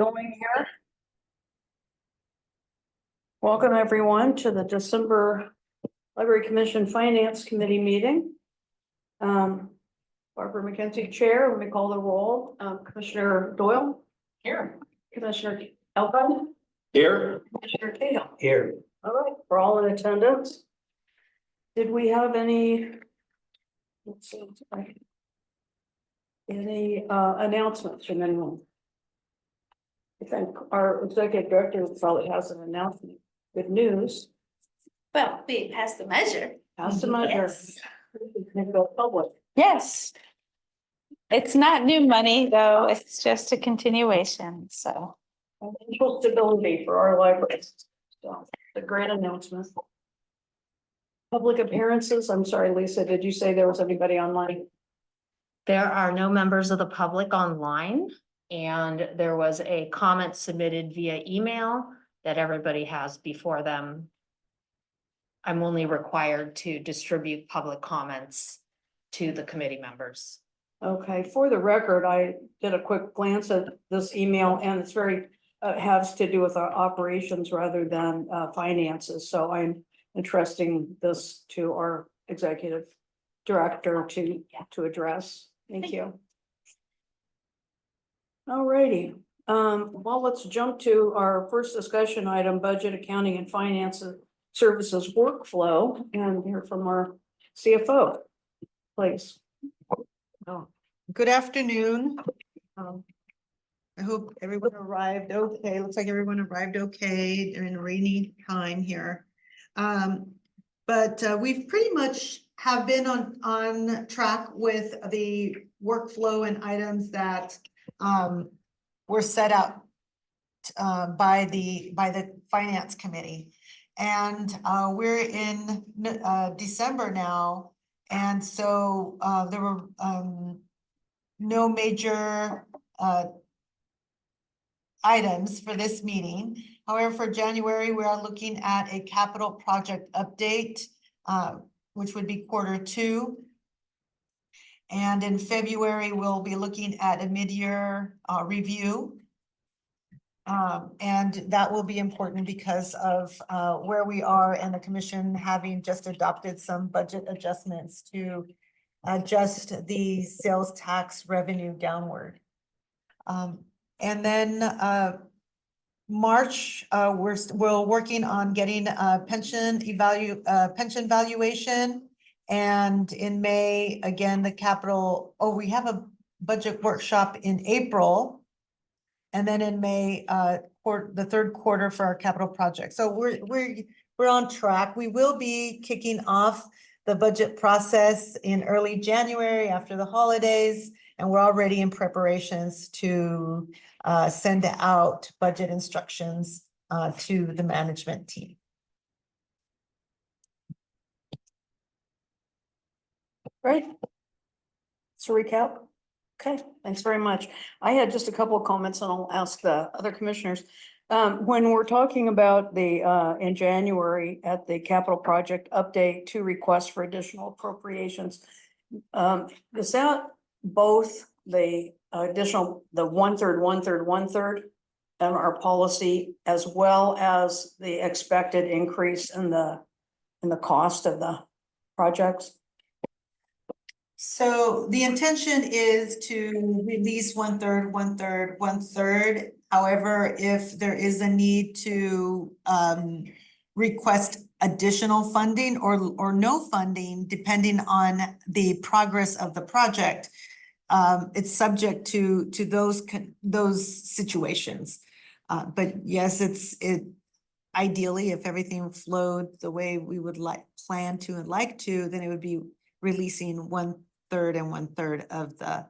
Going here. Welcome everyone to the December Library Commission Finance Committee meeting. Barbara McKenzie, Chair. Let me call the roll. Commissioner Doyle. Here. Commissioner Elton. Here. Commissioner Cahill. Here. All right, we're all in attendance. Did we have any? Let's see. Any announcements from anyone? I think our executive director probably has an announcement. Good news. Well, we passed the measure. Passed the measure. Yes. Can go public. Yes. It's not new money, though. It's just a continuation, so. Financial stability for our libraries. So, a great announcement. Public appearances. I'm sorry, Lisa, did you say there was anybody online? There are no members of the public online, and there was a comment submitted via email that everybody has before them. I'm only required to distribute public comments to the committee members. Okay, for the record, I did a quick glance at this email and it's very, has to do with our operations rather than finances. So I'm entrusting this to our executive director to address. Thank you. All righty. Well, let's jump to our first discussion item, budget, accounting and finance services workflow, and hear from our CFO, please. Oh, good afternoon. I hope everyone arrived okay. Looks like everyone arrived okay during a rainy time here. But we've pretty much have been on track with the workflow and items that were set up by the finance committee. And we're in December now. And so there were no major items for this meeting. However, for January, we are looking at a capital project update, which would be Q2. And in February, we'll be looking at a mid-year review. And that will be important because of where we are and the commission having just adopted some budget adjustments to adjust the sales tax revenue downward. And then March, we're working on getting a pension valuation. And in May, again, we have a budget workshop in April. And then in May, the third quarter for our capital project. So we're on track. We will be kicking off the budget process in early January after the holidays, and we're already in preparations to send out budget instructions to the management team. Great. So recap. Okay, thanks very much. I had just a couple of comments and I'll ask the other commissioners. When we're talking about the in January at the capital project update to request for additional appropriations, is that both the additional, the 1/3, 1/3, 1/3 of our policy, as well as the expected increase in the cost of the projects? So the intention is to release 1/3, 1/3, 1/3. However, if there is a need to request additional funding or no funding, depending on the progress of the project, it's subject to those situations. But yes, ideally, if everything flowed the way we would plan to and like to, then it would be releasing 1/3 and 1/3 of the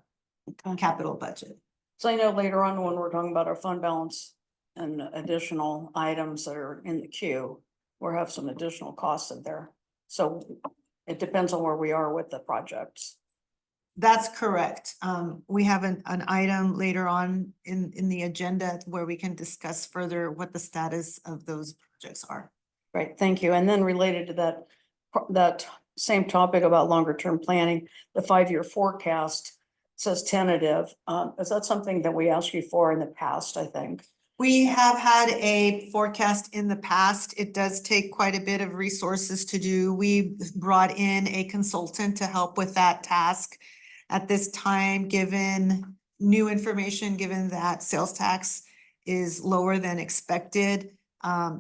capital budget. So I know later on when we're talking about our fund balance and additional items that are in the queue, we'll have some additional costs in there. So it depends on where we are with the projects. That's correct. We have an item later on in the agenda where we can discuss further what the status of those projects are. Right, thank you. And then related to that same topic about longer term planning, the 5-year forecast says tentative. Is that something that we asked you for in the past, I think? We have had a forecast in the past. It does take quite a bit of resources to do. We brought in a consultant to help with that task. At this time, given new information, given that sales tax is lower than expected, I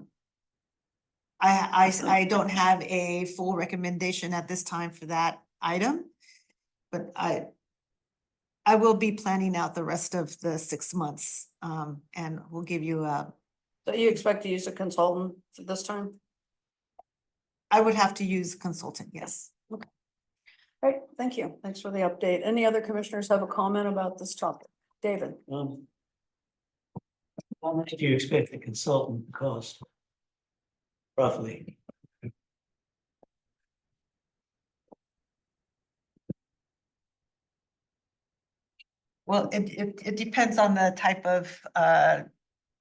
don't have a full recommendation at this time for that item. But I will be planning out the rest of the 6 months, and we'll give you So you expect to use a consultant for this time? I would have to use a consultant, yes. Right, thank you. Thanks for the update. Any other commissioners have a comment about this topic? David? How much do you expect the consultant to cost? Roughly. Well, it depends on the type of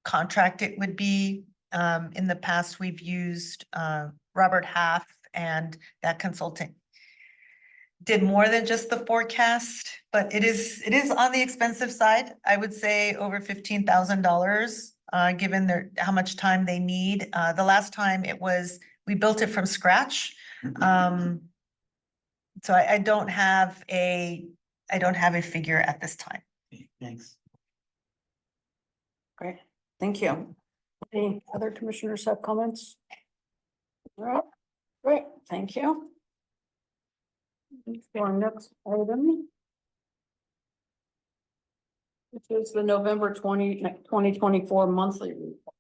contract it would be. In the past, we've used Robert Half, and that consultant did more than just the forecast, but it is on the expensive side. I would say over $15,000, given how much time they need. The last time we built it from scratch. So I don't have a figure at this time. Okay, thanks. Great, thank you. Any other commissioners have comments? All right, great, thank you. For our next item. Which is the November 2024 monthly report.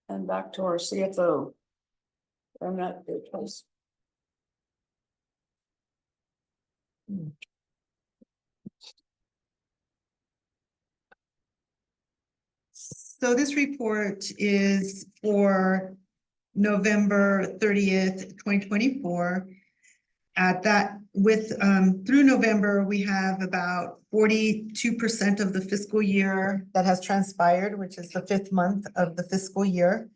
And back to our CFO. I'm not good, please. So this report is for November 30th, 2024. Through November, we have about 42% of the fiscal year that has transpired, which is the 5th month of the fiscal year.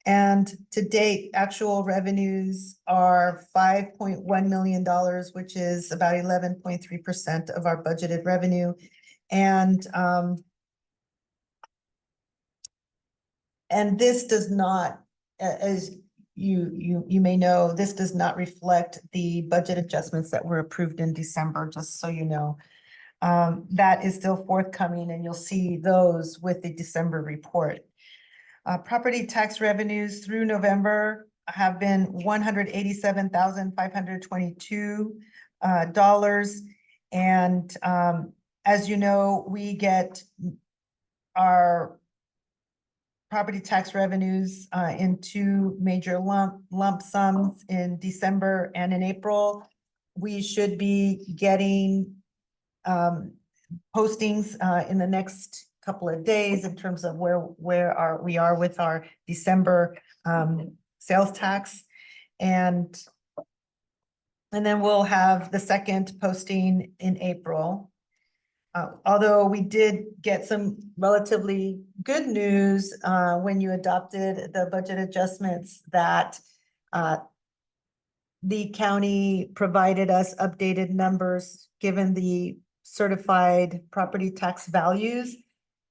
And to date, actual revenues are $5.1 million, which is about 11.3% of our budgeted revenue. And this does not, as you may know, this does not reflect the budget adjustments that were approved in December, just so you know. That is still forthcoming, and you'll see those with the December report. Property tax revenues through November have been $187,522. And as you know, we get our property tax revenues in 2 major lump sums in December and in April. We should be getting postings in the next couple of days in terms of where we are with our December sales tax. And then we'll have the second posting in April. Although we did get some relatively good news when you adopted the budget adjustments that the county provided us updated numbers given the certified property tax values.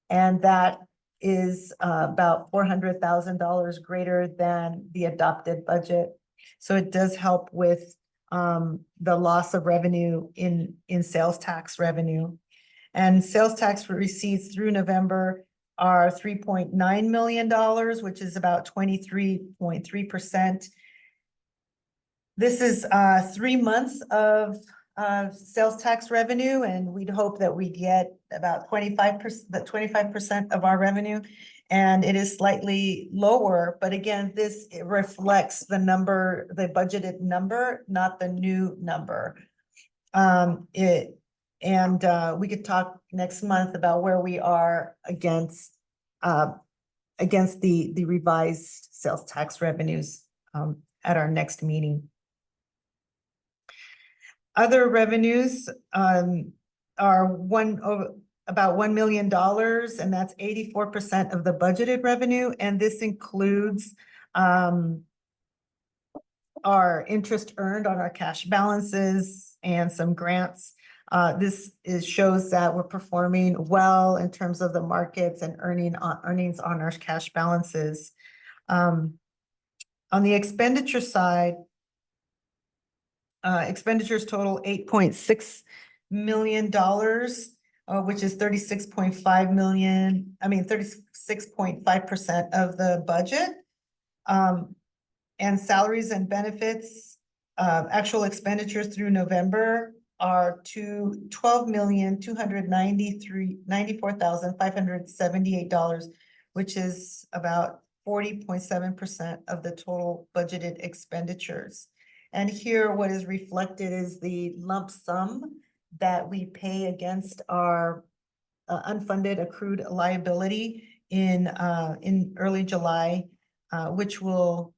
And that is about $400,000 greater than the adopted budget. So it does help with the loss of revenue in sales tax revenue. And sales tax receipts through November are $3.9 million, which is about 23.3%. This is 3 months of sales tax revenue, and we'd hope that we get about 25% of our revenue. And it is slightly lower, but again, it reflects the number, the budgeted number, not the new number. We could talk next month about where we are against the revised sales tax revenues at our next meeting. Other revenues are about $1 million, and that's 84% of the budgeted revenue. And this includes our interest earned on our cash balances and some grants. shows that we're performing well in terms of the markets and earnings on our cash balances. On the expenditure side, expenditures total $8.6 million, which is 36.5% of the budget. And salaries and benefits, actual expenditures through November are to $12,294,578, which is about 40.7% of the total budgeted expenditures. And here, what is reflected is the lump sum that we pay against our unfunded accrued liability in early July, which will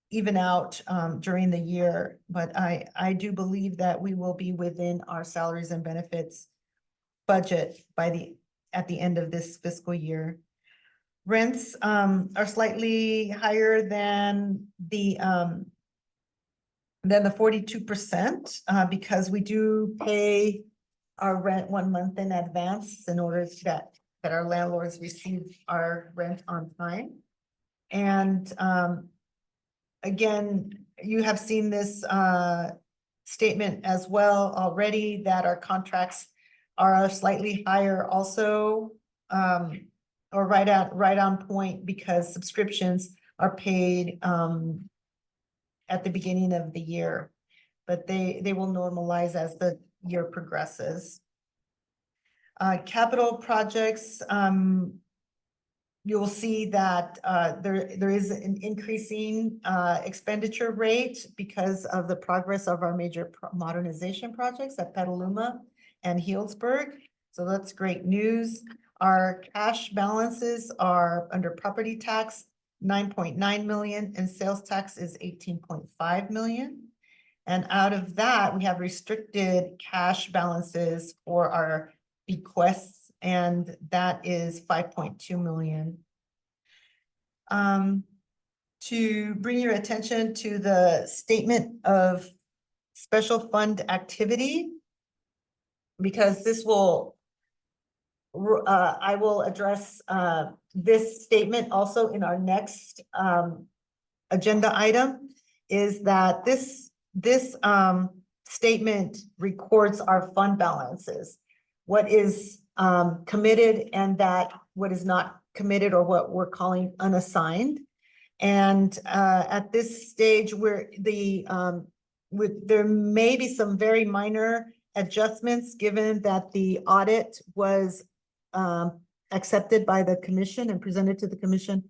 even out during the year. But I do believe that we will be within our salaries and benefits budget at the end of this fiscal year. Rents are slightly higher than the 42%, because we do pay our rent 1 month in advance in order that our landlords receive our rent on time. And again, you have seen this statement as well already, that our contracts are slightly higher also, or right on point, because subscriptions are paid at the beginning of the year, but they will normalize as the year progresses. Capital projects, you'll see that there is an increasing expenditure rate because of the progress of our major modernization projects at Petaluma and Healdsburg. So that's great news. Our cash balances are under property tax, 9.9 million, and sales tax is 18.5 million. And out of that, we have restricted cash balances for our bequests, and that is 5.2 million. To bring your attention to the statement of special fund activity, because this will, I will address this statement also in our next agenda item, is that this statement records our fund balances, what is committed and that what is not committed, or what we're calling unassigned. And at this stage, where there may be some very minor adjustments, given that the audit was accepted by the commission and presented to the commission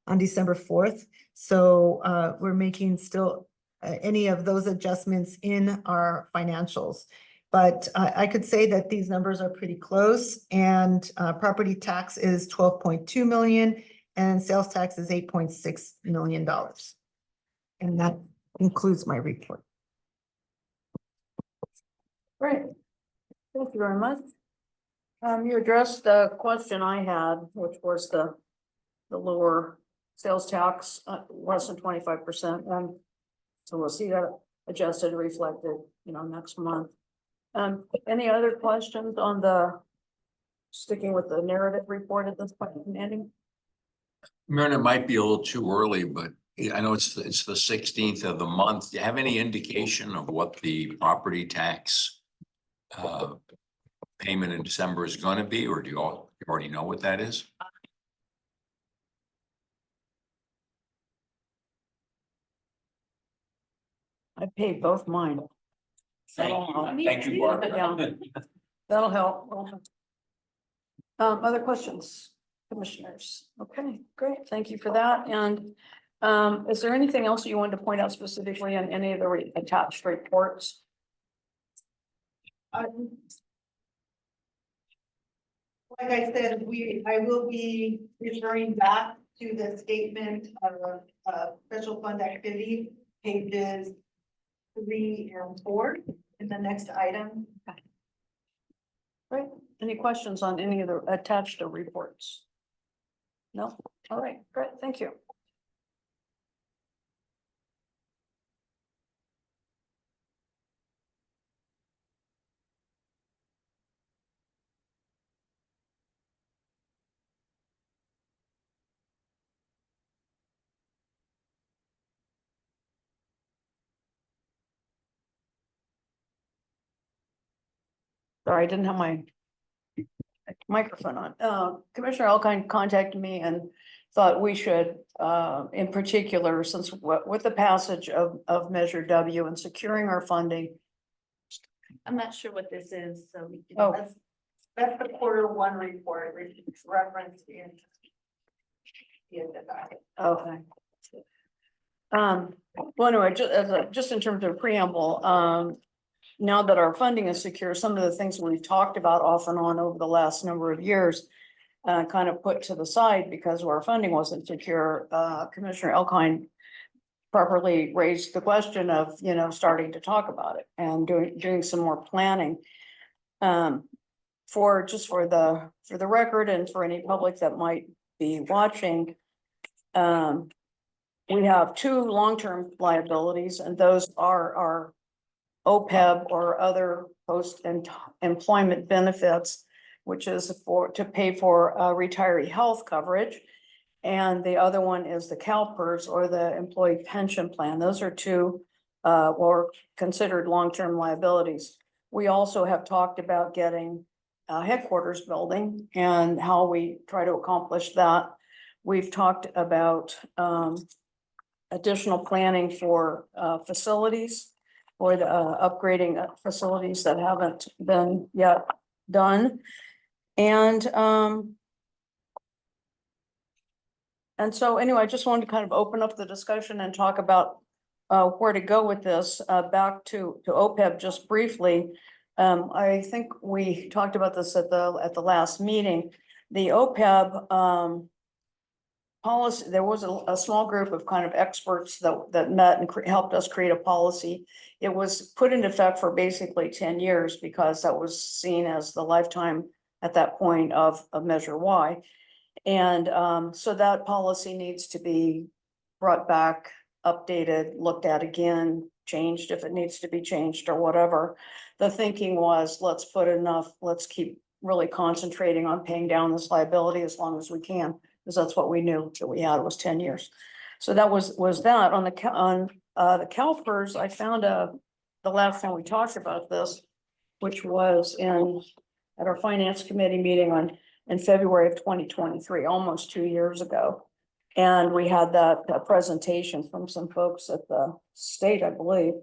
on December 4th. So we're making still any of those adjustments in our financials. But I could say that these numbers are pretty close, and property tax is 12.2 million and sales tax is $8.6 million. And that concludes my report. Great. Thank you very much. You addressed the question I had, which was the lower sales tax, less than 25%. And so we'll see that adjusted, reflected, next month. Any other questions on sticking with the narrative report at this point, Andy? Marin, it might be a little too early, but I know it's the 16th of the month. Do you have any indication of what the property tax payment in December is going to be, or do you already know what that is? I paid both mine. Thank you, Barbara. Yeah. That'll help. Other questions, commissioners? Okay, great. Thank you for that. And is there anything else you wanted to point out specifically on any of the attached reports? Like I said, I will be referring back to the statement of special fund activity, pages 3 and 4 in the next item. Great. Any questions on any of the attached reports? No? All right, great. Thank you. Sorry, I didn't have my microphone on. Commissioner Alkine contacted me and thought we should, in particular, since with the passage of Measure W and securing our funding. I'm not sure what this is, so we can. Oh. That's the quarter 1 report, which is referenced in. The docket. Okay. Well, anyway, just in terms of preamble, now that our funding is secure, some of the things we've talked about off and on over the last number of years, kind of put to the side because our funding wasn't secure. Commissioner Elkine properly raised the question of, starting to talk about it and doing some more planning. For the record and for any public that might be watching, we have 2 long-term liabilities, and those are our OPEB or other post-employment benefits, which is to pay for retiree health coverage. And the other one is the CalPERS or the employee pension plan. Those are 2 or considered long-term liabilities. We also have talked about getting a headquarters building and how we try to accomplish that. We've talked about additional planning for facilities or the upgrading facilities that haven't been yet done. And so anyway, I just wanted to kind of open up the discussion and talk about where to go with this. Back to OPEB just briefly. I think we talked about this at the last meeting. The OPEB policy, there was a small group of kind of experts that met and helped us create a policy. It was put into effect for basically 10 years because that was seen as the lifetime at that point of Measure Y. And so that policy needs to be brought back, updated, looked at again, changed if it needs to be changed or whatever. The thinking was, let's keep really concentrating on paying down this liability as long as we can, because that's what we knew that we had was 10 years. So that was that. On the CalPERS, I found the last time we talked about this, which was at our finance committee meeting in February of 2023, almost 2 years ago. And we had that presentation from some folks at the state, I believe.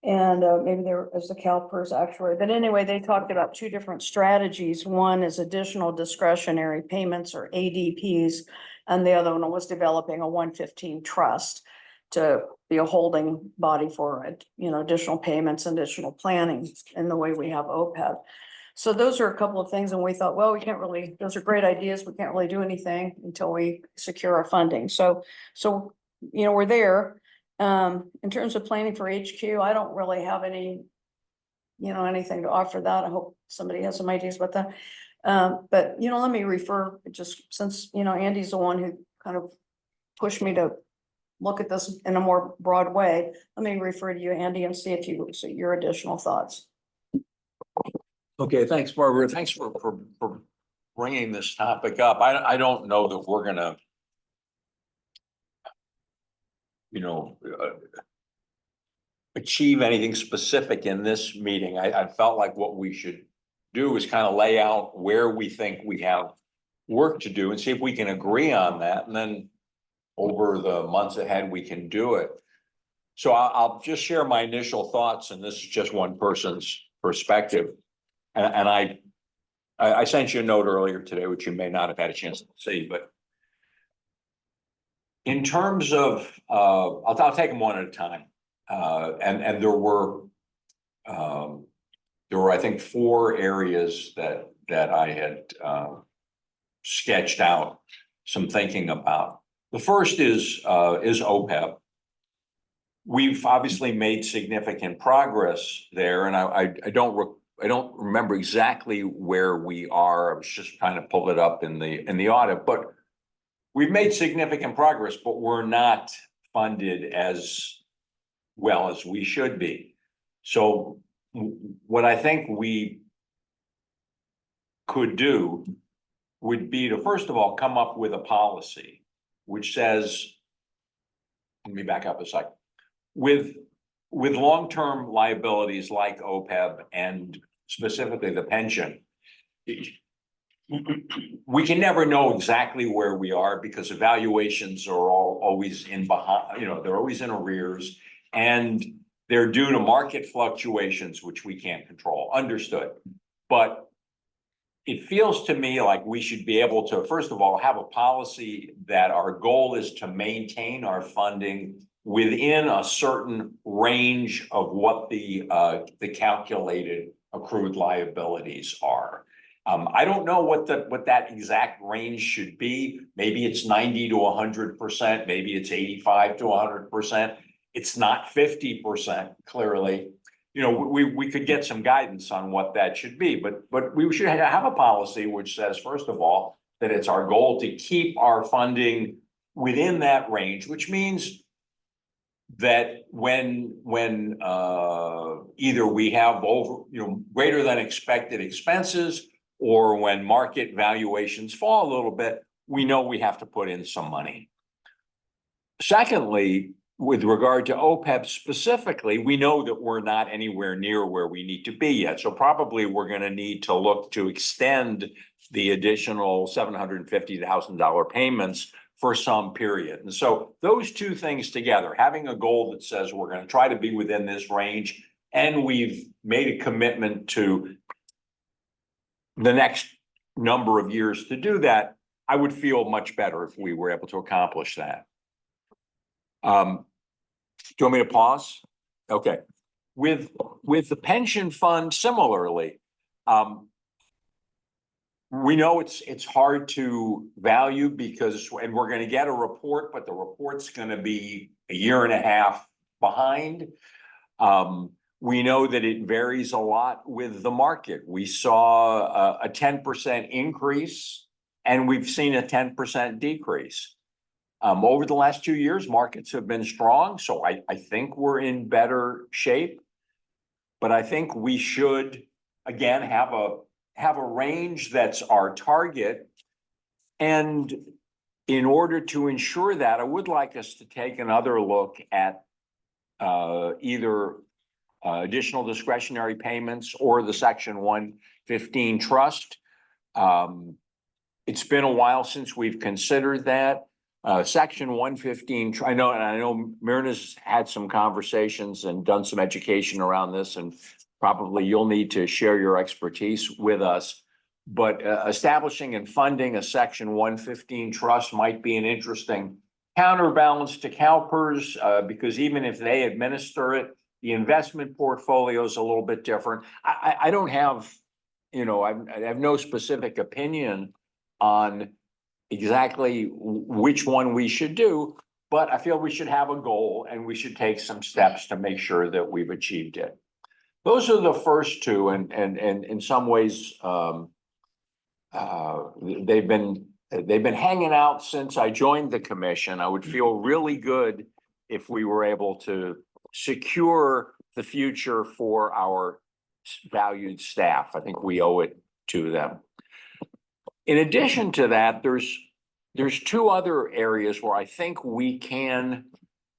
And maybe there was the CalPERS actuary, but anyway, they talked about 2 different strategies. One is additional discretionary payments or ADPs, and the other one was developing a 115 trust to be a holding body for additional payments and additional planning in the way we have OPEB. So those are a couple of things, and we thought, well, those are great ideas. We can't really do anything until we secure our funding. So we're there. In terms of planning for HQ, I don't really have anything to offer that. I hope somebody has some ideas about that. But let me refer, just since, Andy's the one who kind of pushed me to look at this in a more broad way. Let me refer to you, Andy, and see if your additional thoughts. Okay, thanks, Barbara. Thanks for bringing this topic up. I don't know that we're gonna, achieve anything specific in this meeting. I felt like what we should do is kind of lay out where we think we have work to do and see if we can agree on that. And then over the months ahead, we can do it. So I'll just share my initial thoughts, and this is just one person's perspective. And I sent you a note earlier today, which you may not have had a chance to see, but in terms of, I'll take them one at a time. And there were, I think, 4 areas that I had sketched out some thinking about. The first is OPEB. We've obviously made significant progress there, and I don't remember exactly where we are. I was just trying to pull it up in the audit, but we've made significant progress, but we're not funded as well as we should be. So what I think we could do would be to, first of all, come up with a policy which says, let me back up a second, with long-term liabilities like OPEB and specifically the pension, we can never know exactly where we are because evaluations are always in behind, they're always in arrears. And they're due to market fluctuations, which we can't control, understood. But it feels to me like we should be able to, first of all, have a policy that our goal is to maintain our funding within a certain range of what the calculated accrued liabilities are. I don't know what that exact range should be. Maybe it's 90 to 100%, maybe it's 85 to 100%. It's not 50%, clearly. We could get some guidance on what that should be, but we should have a policy which says, first of all, that it's our goal to keep our funding within that range, which means that when either we have greater than expected expenses, or when market valuations fall a little bit, we know we have to put in some money. Secondly, with regard to OPEB specifically, we know that we're not anywhere near where we need to be yet. So probably we're going to need to look to extend the additional $750,000 payments for some period. And so those two things together, having a goal that says we're going to try to be within this range, and we've made a commitment to the next number of years to do that, I would feel much better if we were able to accomplish that. Do you want me to pause? Okay. With the pension fund, similarly, we know it's hard to value because, and we're going to get a report, but the report's going to be a year and a half behind. We know that it varies a lot with the market. We saw a 10% increase, and we've seen a 10% decrease. Over the last 2 years, markets have been strong, so I think we're in better shape. But I think we should, again, have a range that's our target. And in order to ensure that, I would like us to take another look at either additional discretionary payments or the Section 115 trust. It's been a while since we've considered that. Section 115, I know Myrna's had some conversations and done some education around this, and probably you'll need to share your expertise with us. But establishing and funding a Section 115 trust might be an interesting counterbalance to CalPERS, because even if they administer it, the investment portfolio is a little bit different. I don't have, I have no specific opinion on exactly which one we should do, but I feel we should have a goal and we should take some steps to make sure that we've achieved it. Those are the first two, and in some ways, they've been hanging out since I joined the commission. I would feel really good if we were able to secure the future for our valued staff. I think we owe it to them. In addition to that, there's two other areas where I think we can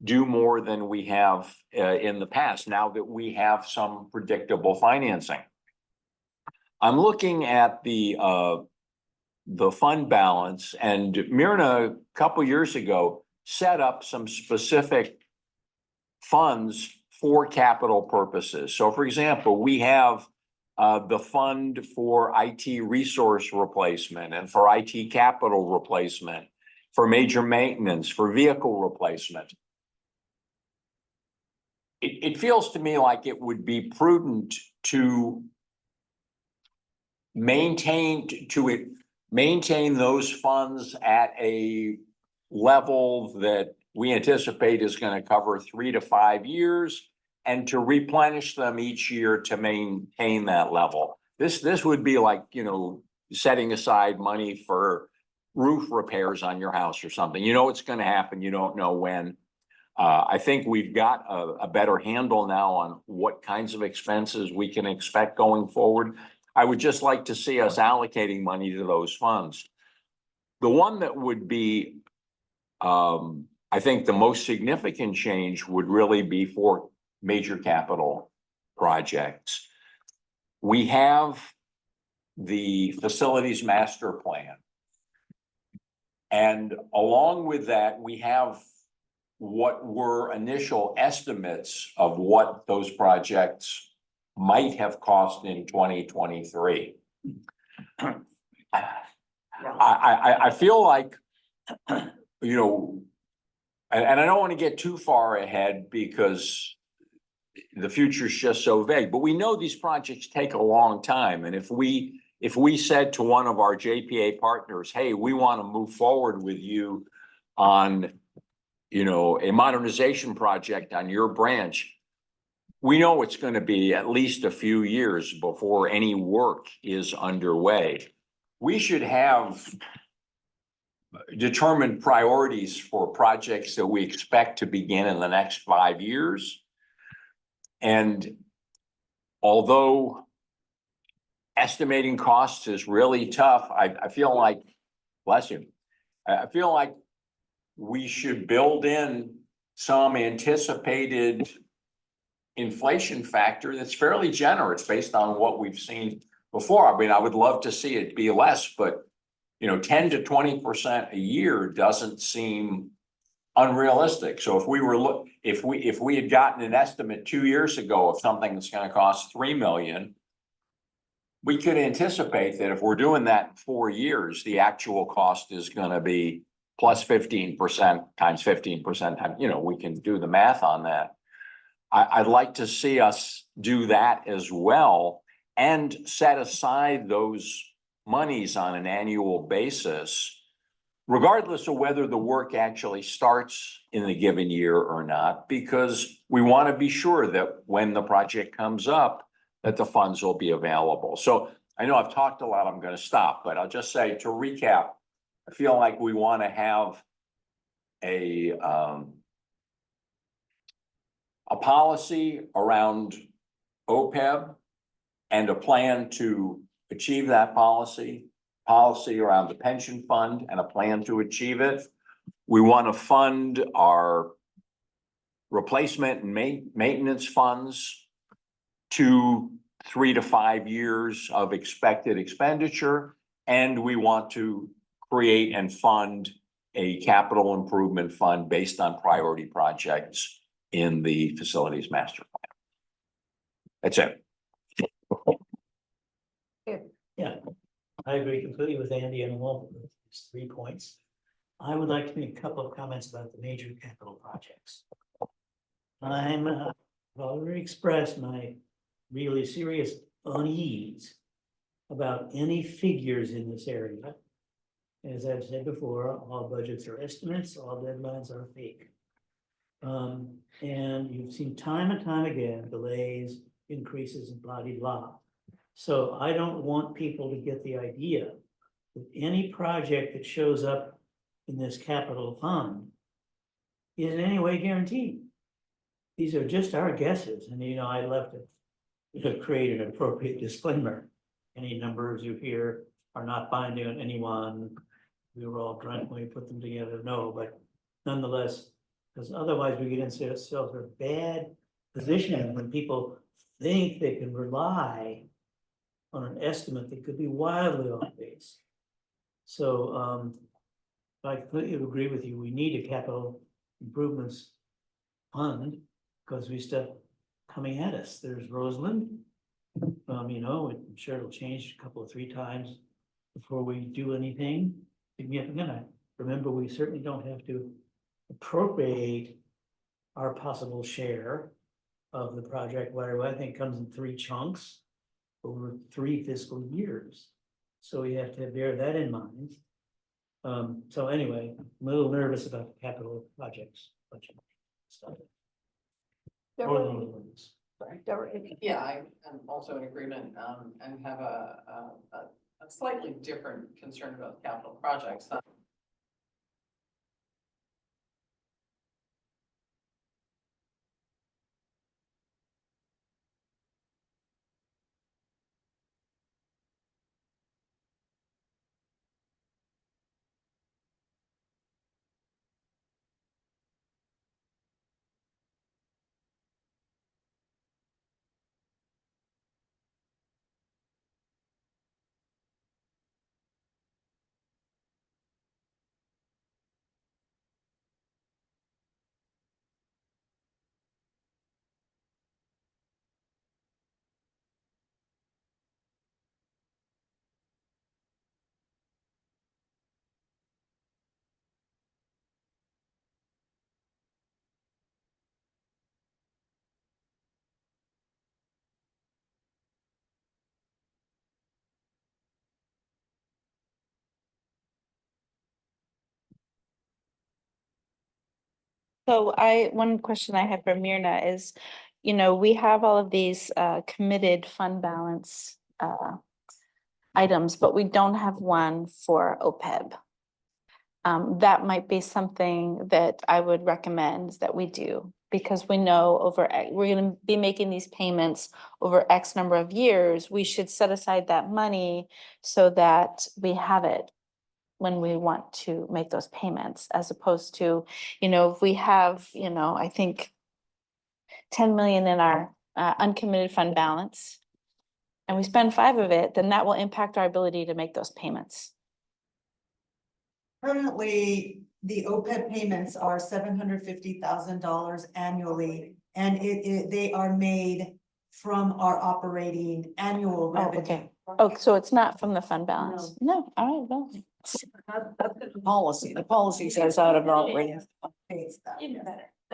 do more than we have in the past, now that we have some predictable financing. I'm looking at the fund balance, and Myrna, a couple years ago, set up some specific funds for capital purposes. So for example, we have the fund for IT resource replacement and for IT capital replacement, for major maintenance, for vehicle replacement. It feels to me like it would be prudent to maintain those funds at a level that we anticipate is going to cover 3 to 5 years, and to replenish them each year to maintain that level. This would be like, setting aside money for roof repairs on your house or something. It's going to happen. You don't know when. I think we've got a better handle now on what kinds of expenses we can expect going forward. I would just like to see us allocating money to those funds. The one that would be, I think the most significant change would really be for major capital projects. we have the facilities master plan. And along with that, we have what were initial estimates of what those projects might have cost in 2023. I feel like, you know, and I don't want to get too far ahead because the future is just so vague, but we know these projects take a long time. And if we said to one of our JPA partners, hey, we want to move forward with you on, you know, a modernization project on your branch, we know it's going to be at least a few years before any work is underway. We should have determined priorities for projects that we expect to begin in the next 5 years. And although estimating costs is really tough, I feel like, bless you, I feel like we should build in some anticipated inflation factor that's fairly generous based on what we've seen before. I mean, I would love to see it be less, but you know, 10 to 20% a year doesn't seem unrealistic. So if we had gotten an estimate 2 years ago of something that's going to cost 3 million, we could anticipate that if we're doing that in 4 years, the actual cost is going to be plus 15% times 15% times, you know, we can do the math on that. I'd like to see us do that as well and set aside those monies on an annual basis, regardless of whether the work actually starts in the given year or not, because we want to be sure that when the project comes up, that the funds will be available. So I know I've talked a lot, I'm going to stop, but I'll just say to recap, I feel like we want to have a policy around OPEB and a plan to achieve that policy around the pension fund and a plan to achieve it. We want to fund our replacement and maintenance funds to 3 to 5 years of expected expenditure. And we want to create and fund a capital improvement fund based on priority projects in the facilities master plan. That's it. Yeah, I agree completely with Andy and all of these 3 points. I would like to make a couple of comments about the major capital projects. I'm already expressed my really serious unease about any figures in this area. As I've said before, all budgets are estimates, all deadlines are fake. And you've seen time and time again, delays, increases, and blah, blah, blah. So I don't want people to get the idea that any project that shows up in this capital fund is in any way guaranteed. These are just our guesses. And, you know, I left it to create an appropriate disclaimer. Any numbers you hear are not binding on anyone. We were all drunk when we put them together. No, but nonetheless, because otherwise we get into ourselves in a bad position when people think they can rely on an estimate that could be wildly off base. So I completely agree with you. We need a capital improvements fund because we stuff coming at us. There's Roseland. You know, I'm sure it'll change a couple of 3 times before we do anything significant. Remember, we certainly don't have to appropriate our possible share of the project, whatever. I think comes in 3 chunks over 3 fiscal years. So we have to bear that in mind. So anyway, I'm a little nervous about the capital projects budget stuff. More than other ones. Yeah, I am also in agreement, and have a slightly different concern about capital projects. So one question I have for Myrna is, we have all of these committed fund balance items, but we don't have one for OPEB. That might be something that I would recommend that we do, because we know we're gonna be making these payments over X number of years. We should set aside that money so that we have it when we want to make those payments, as opposed to, if we have, I think 10 million in our uncommitted fund balance, and we spend 5 of it, then that will impact our ability to make those payments. Currently, the OPEB payments are $750,000 annually, and they are made from our operating annual Oh, revenue. okay. Oh, so it's not from the fund balance? No, all right, well. That's the policy. The policy says out of our operating. Pays that. And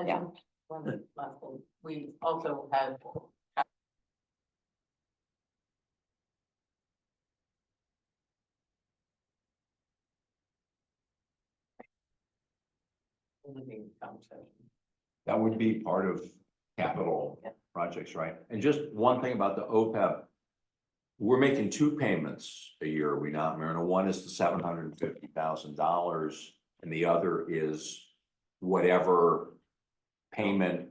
Yeah. one that last one, we also had. Living conversation. That would be part of capital projects, right? And just one thing about the OPEB. We're making 2 payments a year, are we not, Marina? One is the $750,000 and the other is whatever payment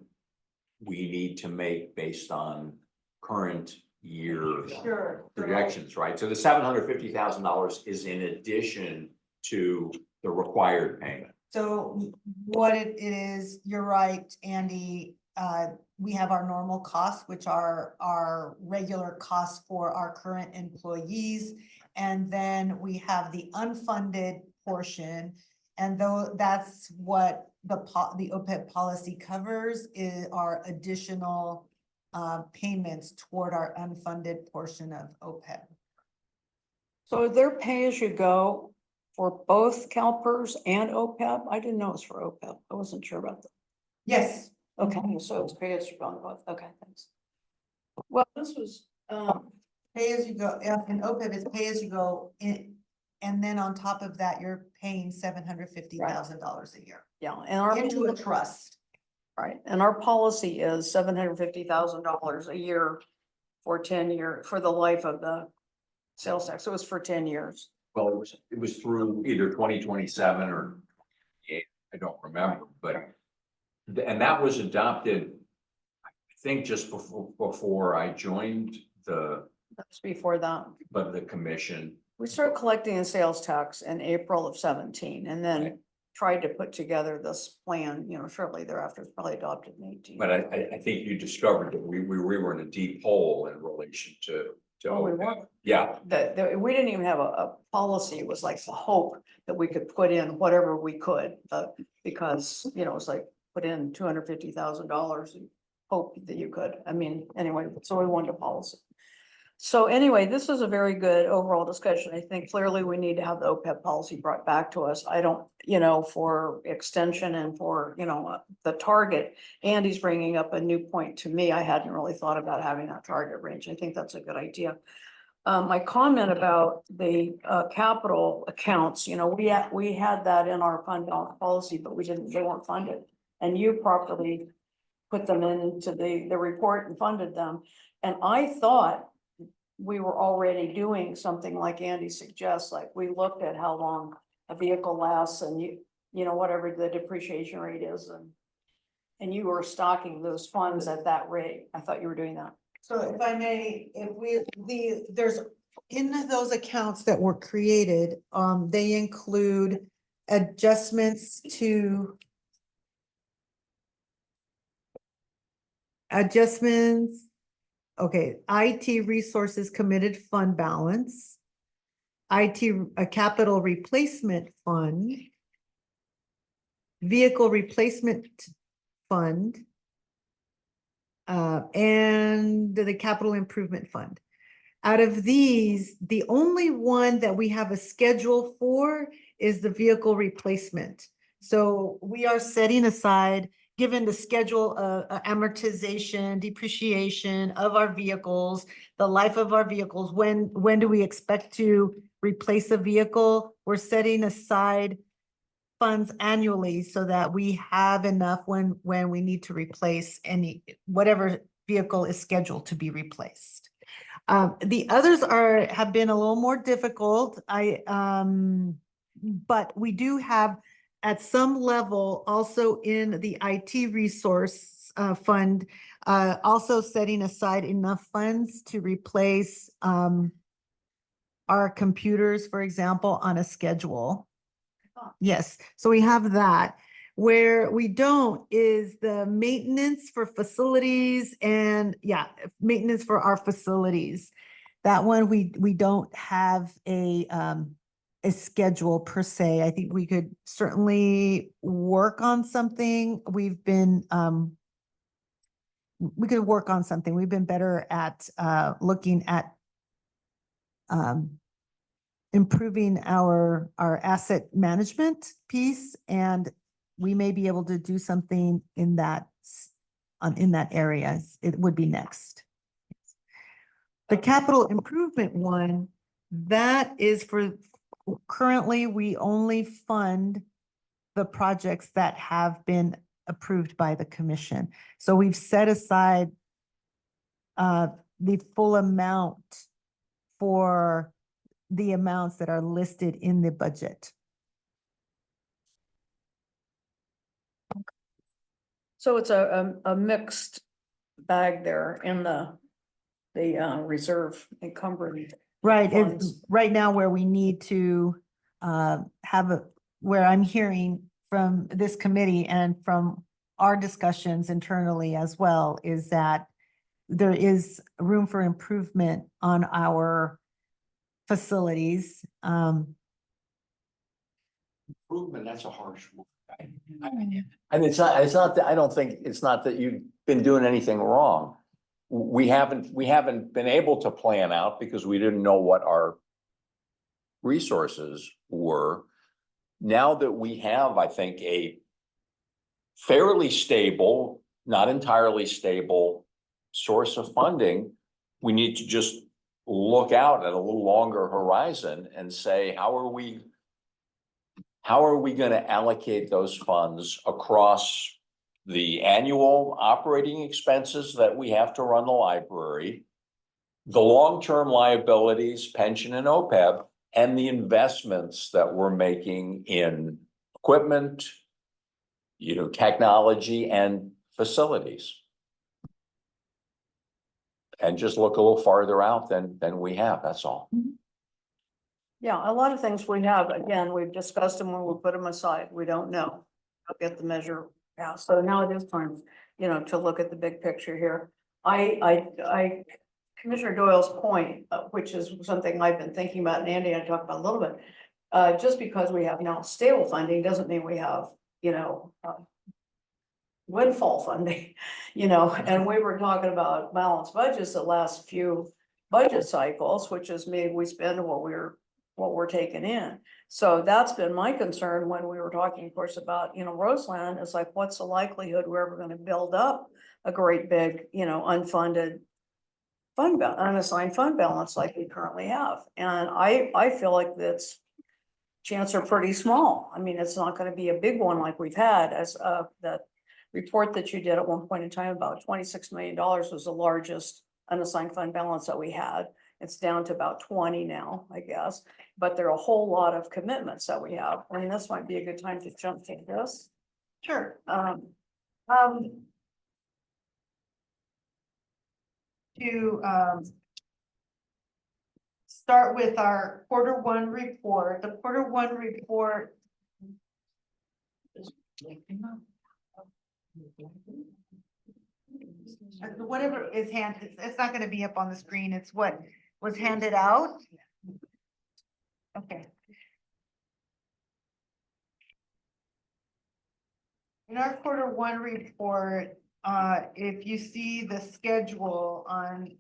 we need to make based on current year Sure. projections, right? So the $750,000 is in addition to the required payment. So what it is, you're right, Andy, we have our normal costs, which are our regular costs for our current employees. And then we have the unfunded portion. And though that's what the OPEB policy covers is our additional payments toward our unfunded portion of OPEB. So they're pay as you go for both CalPERS and OPEB? I didn't know it was for OPEB. I wasn't sure about that. Yes. Okay, so it's pay as you go on both. Okay, thanks. Well, this was, Pay as you go, and OPEB is pay as you go in, and then on top of that, you're paying $750,000 a year yeah, and our. into a trust. Right, and our policy is $750,000 a year for 10 years, for the life of the sales tax. So it was for 10 years. Well, it was through either 2027 or, yeah, I don't remember, but. And that was adopted, I think, just before I joined That's before that. the commission. We started collecting the sales tax in April of 17 and then Right. tried to put together this plan, shortly thereafter. It's probably adopted in 18. But I think you discovered that we were in a deep hole in relation to. Oh, we OPEB. weren't. Yeah, We didn't even have a policy. It was like the hope that we could put in whatever we could, because, it was like put in $250,000 and hope that you could. I mean, anyway, so we wanted a policy. So anyway, this is a very good overall discussion. I think clearly we need to have the OPEB policy brought back to us. I don't, for extension and for, the target. Andy's bringing up a new point to me. I hadn't really thought about having that target range. I think that's a good idea. My comment about the capital accounts, we had that in our fund balance policy, but they weren't funded. And you properly put them into the report and funded them. And I thought we were already doing something like Andy suggests, like we looked at how long a vehicle lasts and whatever the depreciation rate is, and you were stocking those funds at that rate. I thought you were doing that. So if I may, there's in those accounts that were created, they include adjustments to okay, IT resources committed fund balance, a capital replacement fund, vehicle replacement fund, and the capital improvement fund. Out of these, the only one that we have a schedule for is the vehicle replacement. So we are setting aside, given the schedule of amortization, depreciation of our vehicles, the life of our vehicles, when do we expect to replace a vehicle? We're setting aside funds annually so that we have enough when we need to replace whatever vehicle is scheduled to be replaced. The others have been a little more difficult. But we do have at some level also in the IT resource fund, also setting aside enough funds to replace our computers, for example, on a schedule. Yes, so we have that. Where we don't is the maintenance for facilities and maintenance for our facilities. That one, we don't have a schedule per se. I think we could certainly work on something. We could work on something. We've been better at looking at improving our asset management piece, and we may be able to do something in that area. It would be next. The capital improvement one, that is for currently we only fund the projects that have been approved by the commission. So we've set aside the full amount for the amounts that are listed in the budget. So it's a mixed bag there in the reserve encumbered. Right, funds. right now where we need to where I'm hearing from this committee and from our discussions internally as well, is that there is room for improvement on our facilities. Improvement, that's a harsh word. And it's not that, I don't think, it's not that you've been doing anything wrong. We haven't been able to plan out because we didn't know what our resources were. Now that we have, I think, a fairly stable, not entirely stable source of funding, we need to just look out at a little longer horizon and say, how are we going to allocate those funds across the annual operating expenses that we have to run the library, the long-term liabilities, pension and OPEB, and the investments that we're making in equipment, technology and facilities. And just look a little farther out than we have, that's all. Yeah, a lot of things we have, again, we've discussed them when we put them aside. We don't know. I'll get the measure. Yeah, so now it is time, to look at the big picture here. Commissioner Doyle's point, which is something I've been thinking about, and Andy and I talked about a little bit. Just because we have now stable funding doesn't mean we have, windfall funding, and we were talking about balanced budgets the last few budget cycles, which is maybe we spend what we're taking in. So that's been my concern when we were talking, of course, about, Roseland, is like, what's the likelihood we're ever going to build up a great big, unfunded unassigned fund balance like we currently have? And I feel like that's chance are pretty small. I mean, it's not going to be a big one like we've had, as that report that you did at one point in time, about $26 million was the largest unassigned fund balance that we had. It's down to about 20 now, I guess, but there are a whole lot of commitments that we have. I mean, this might be a good time to jump to this. Sure. Start with our Q1 report. The Q1 report. Whatever is handed, it's not going to be up on the screen. It's what was handed out. Okay. In our Q1 report, if you see the schedule on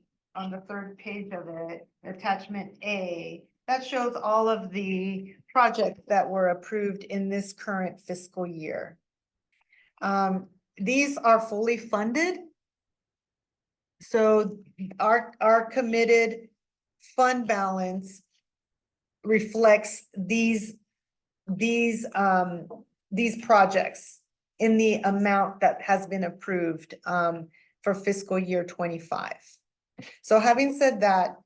the third page of it, attachment A, that shows all of the projects that were approved in this current fiscal year. These are fully funded. So our committed fund balance reflects these these projects in the amount that has been approved, for fiscal year 25. So having said that,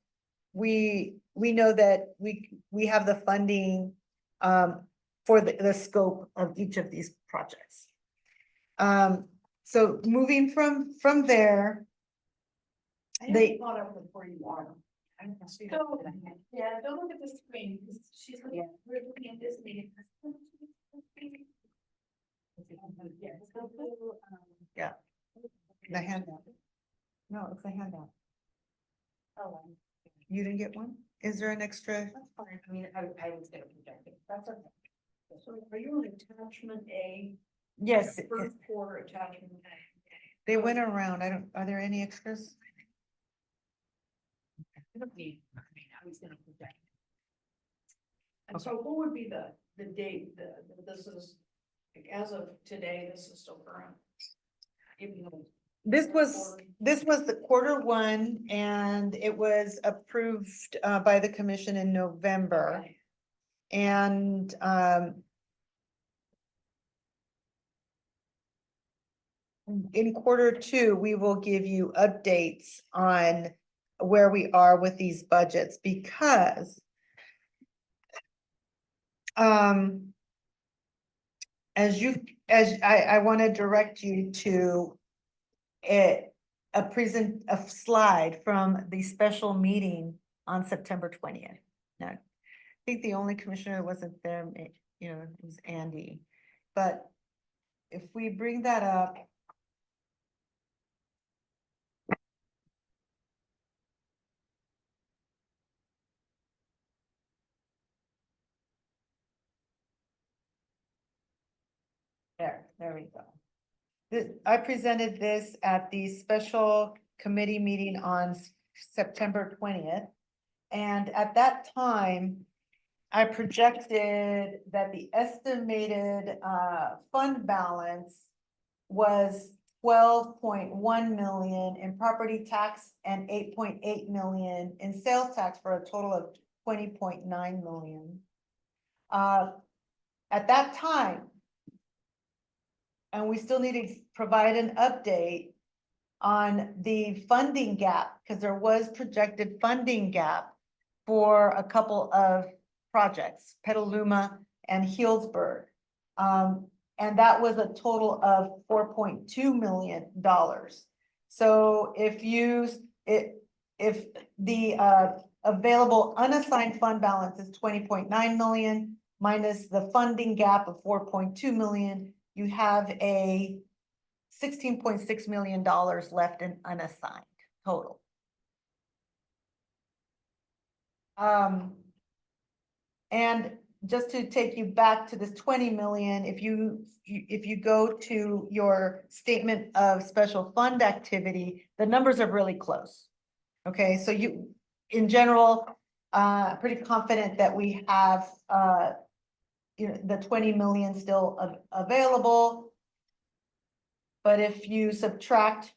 we know that we have the funding, for the scope of each of these projects. So moving from there, they. Before you are. Yeah, don't look at the screen, because she's, we're looking at this meeting. Yeah. The handout. No, it's a handout. Oh, You didn't get one? Is there an extra? that's fine, I mean, I was gonna project it, that's okay. So are you on attachment A? Yes, First quarter attachment A. they went around. Are there any extras? I don't need, I mean, I was gonna project. And so what would be the date, this is, like, as of today, this is still current? Even though This was the quarter one, and it was approved by the commission in November. Okay. And in quarter two, we will give you updates on where we are with these budgets, because as I want to direct you to a slide from the special meeting on September 20th. Now, I think the only commissioner that wasn't there, it was Andy. But if we bring that up. There we go. I presented this at the special committee meeting on September 20th. And at that time, I projected that the estimated fund balance was 12.1 million in property tax and 8.8 million in sales tax, for a total of 20.9 million. At that time, and we still need to provide an update on the funding gap, because there was projected funding gap for a couple of projects, Petaluma and Healdsburg. And that was a total of $4.2 million. So if the available unassigned fund balance is 20.9 million minus the funding gap of 4.2 million, you have a $16.6 million left in unassigned total. And just to take you back to this 20 million, if you go to your statement of special fund activity, the numbers are really close. Okay, so in general, pretty confident that we have, the 20 million still available. But if you subtract,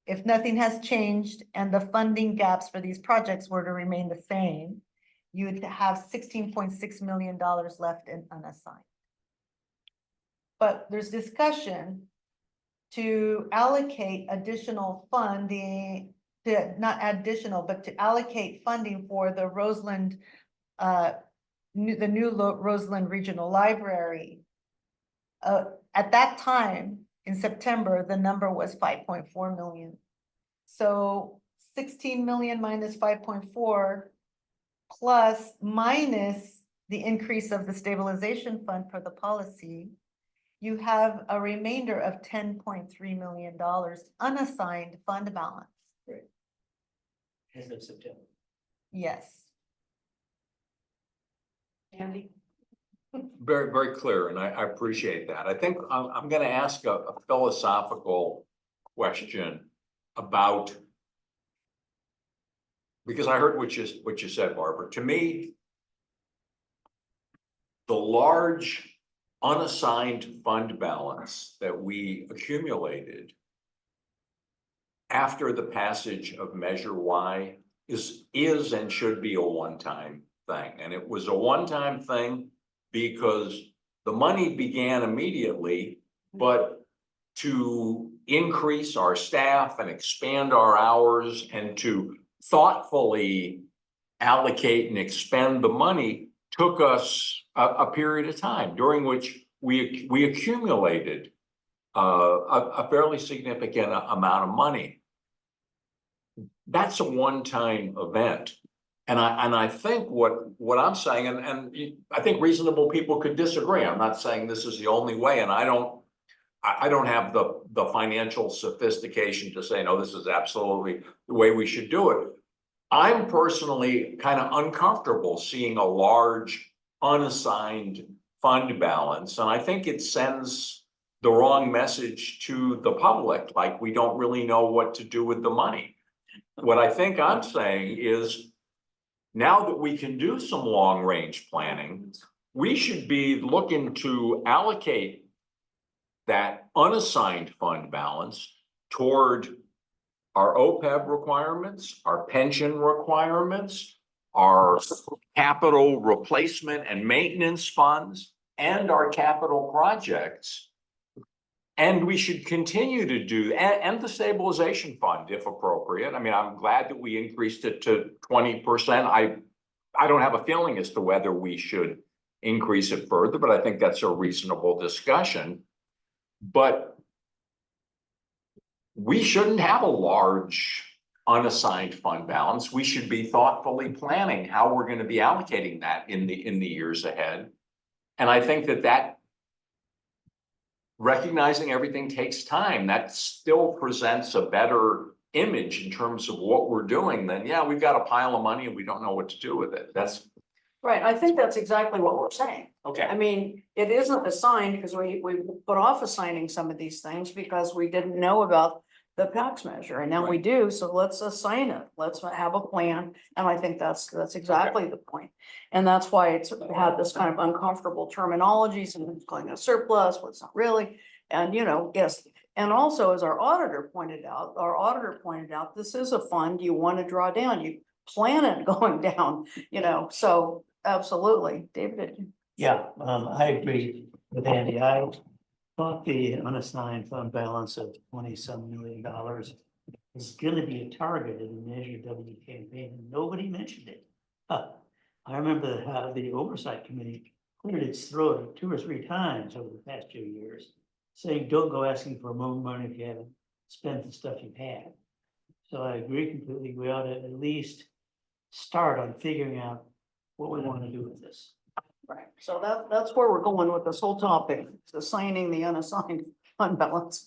if nothing has changed and the funding gaps for these projects were to remain the same, you would have $16.6 million left in unassigned. But there's discussion to allocate additional funding, not additional, but to allocate funding for the Roseland, the new Roseland Regional Library. At that time, in September, the number was 5.4 million. So 16 million minus 5.4 plus minus the increase of the stabilization fund for the policy, you have a remainder of $10.3 million unassigned fund balance. As of September. Yes. Andy? Very, very clear, and I appreciate that. I think I'm gonna ask a philosophical question about, because I heard what you said, Barbara. To me, the large unassigned fund balance that we accumulated after the passage of Measure Y is and should be a one-time thing. And it was a one-time thing because the money began immediately, but to increase our staff and expand our hours and to thoughtfully allocate and expend the money took us a period of time during which we accumulated a fairly significant amount of money. That's a one-time event. And I think what I'm saying, and I think reasonable people could disagree. I'm not saying this is the only way, and I don't have the financial sophistication to say, no, this is absolutely the way we should do it. I'm personally kind of uncomfortable seeing a large unassigned fund balance, and I think it sends the wrong message to the public, like we don't really know what to do with the money. What I think I'm saying is, now that we can do some long-range planning, we should be looking to allocate that unassigned fund balance toward our OPEB requirements, our pension requirements, our capital replacement and maintenance funds, and our capital projects. And we should continue to do, and the stabilization fund if appropriate. I mean, I'm glad that we increased it to 20%. I don't have a feeling as to whether we should increase it further, but I think that's a reasonable discussion. But we shouldn't have a large unassigned fund balance. We should be thoughtfully planning how we're going to be allocating that in the years ahead. And I think that recognizing everything takes time, that still presents a better image in terms of what we're doing than, yeah, we've got a pile of money and we don't know what to do with it. That's Right, I think that's exactly what we're saying. okay. I mean, it isn't assigned because we put off assigning some of these things because we didn't know about the tax measure, and now we do, so let's assign it, let's have a plan, and I think that's exactly the point. And that's why it's had this kind of uncomfortable terminologies, and it's calling a surplus, what's not really, and yes. And also, as our auditor pointed out, this is a fund you want to draw down, you plan it going down, so absolutely, David. Yeah, I agree with Andy. I thought the unassigned fund balance of $20-some million is gonna be a target in the Measure W campaign, and nobody mentioned it. I remember how the Oversight Committee cleared its throat 2 or 3 times over the past 2 years, saying, don't go asking for more money if you haven't spent the stuff you've had. So I agree completely. We ought to at least start on figuring out what we want to do with this. Right, so that's where we're going with this whole topic, assigning the unassigned fund balance,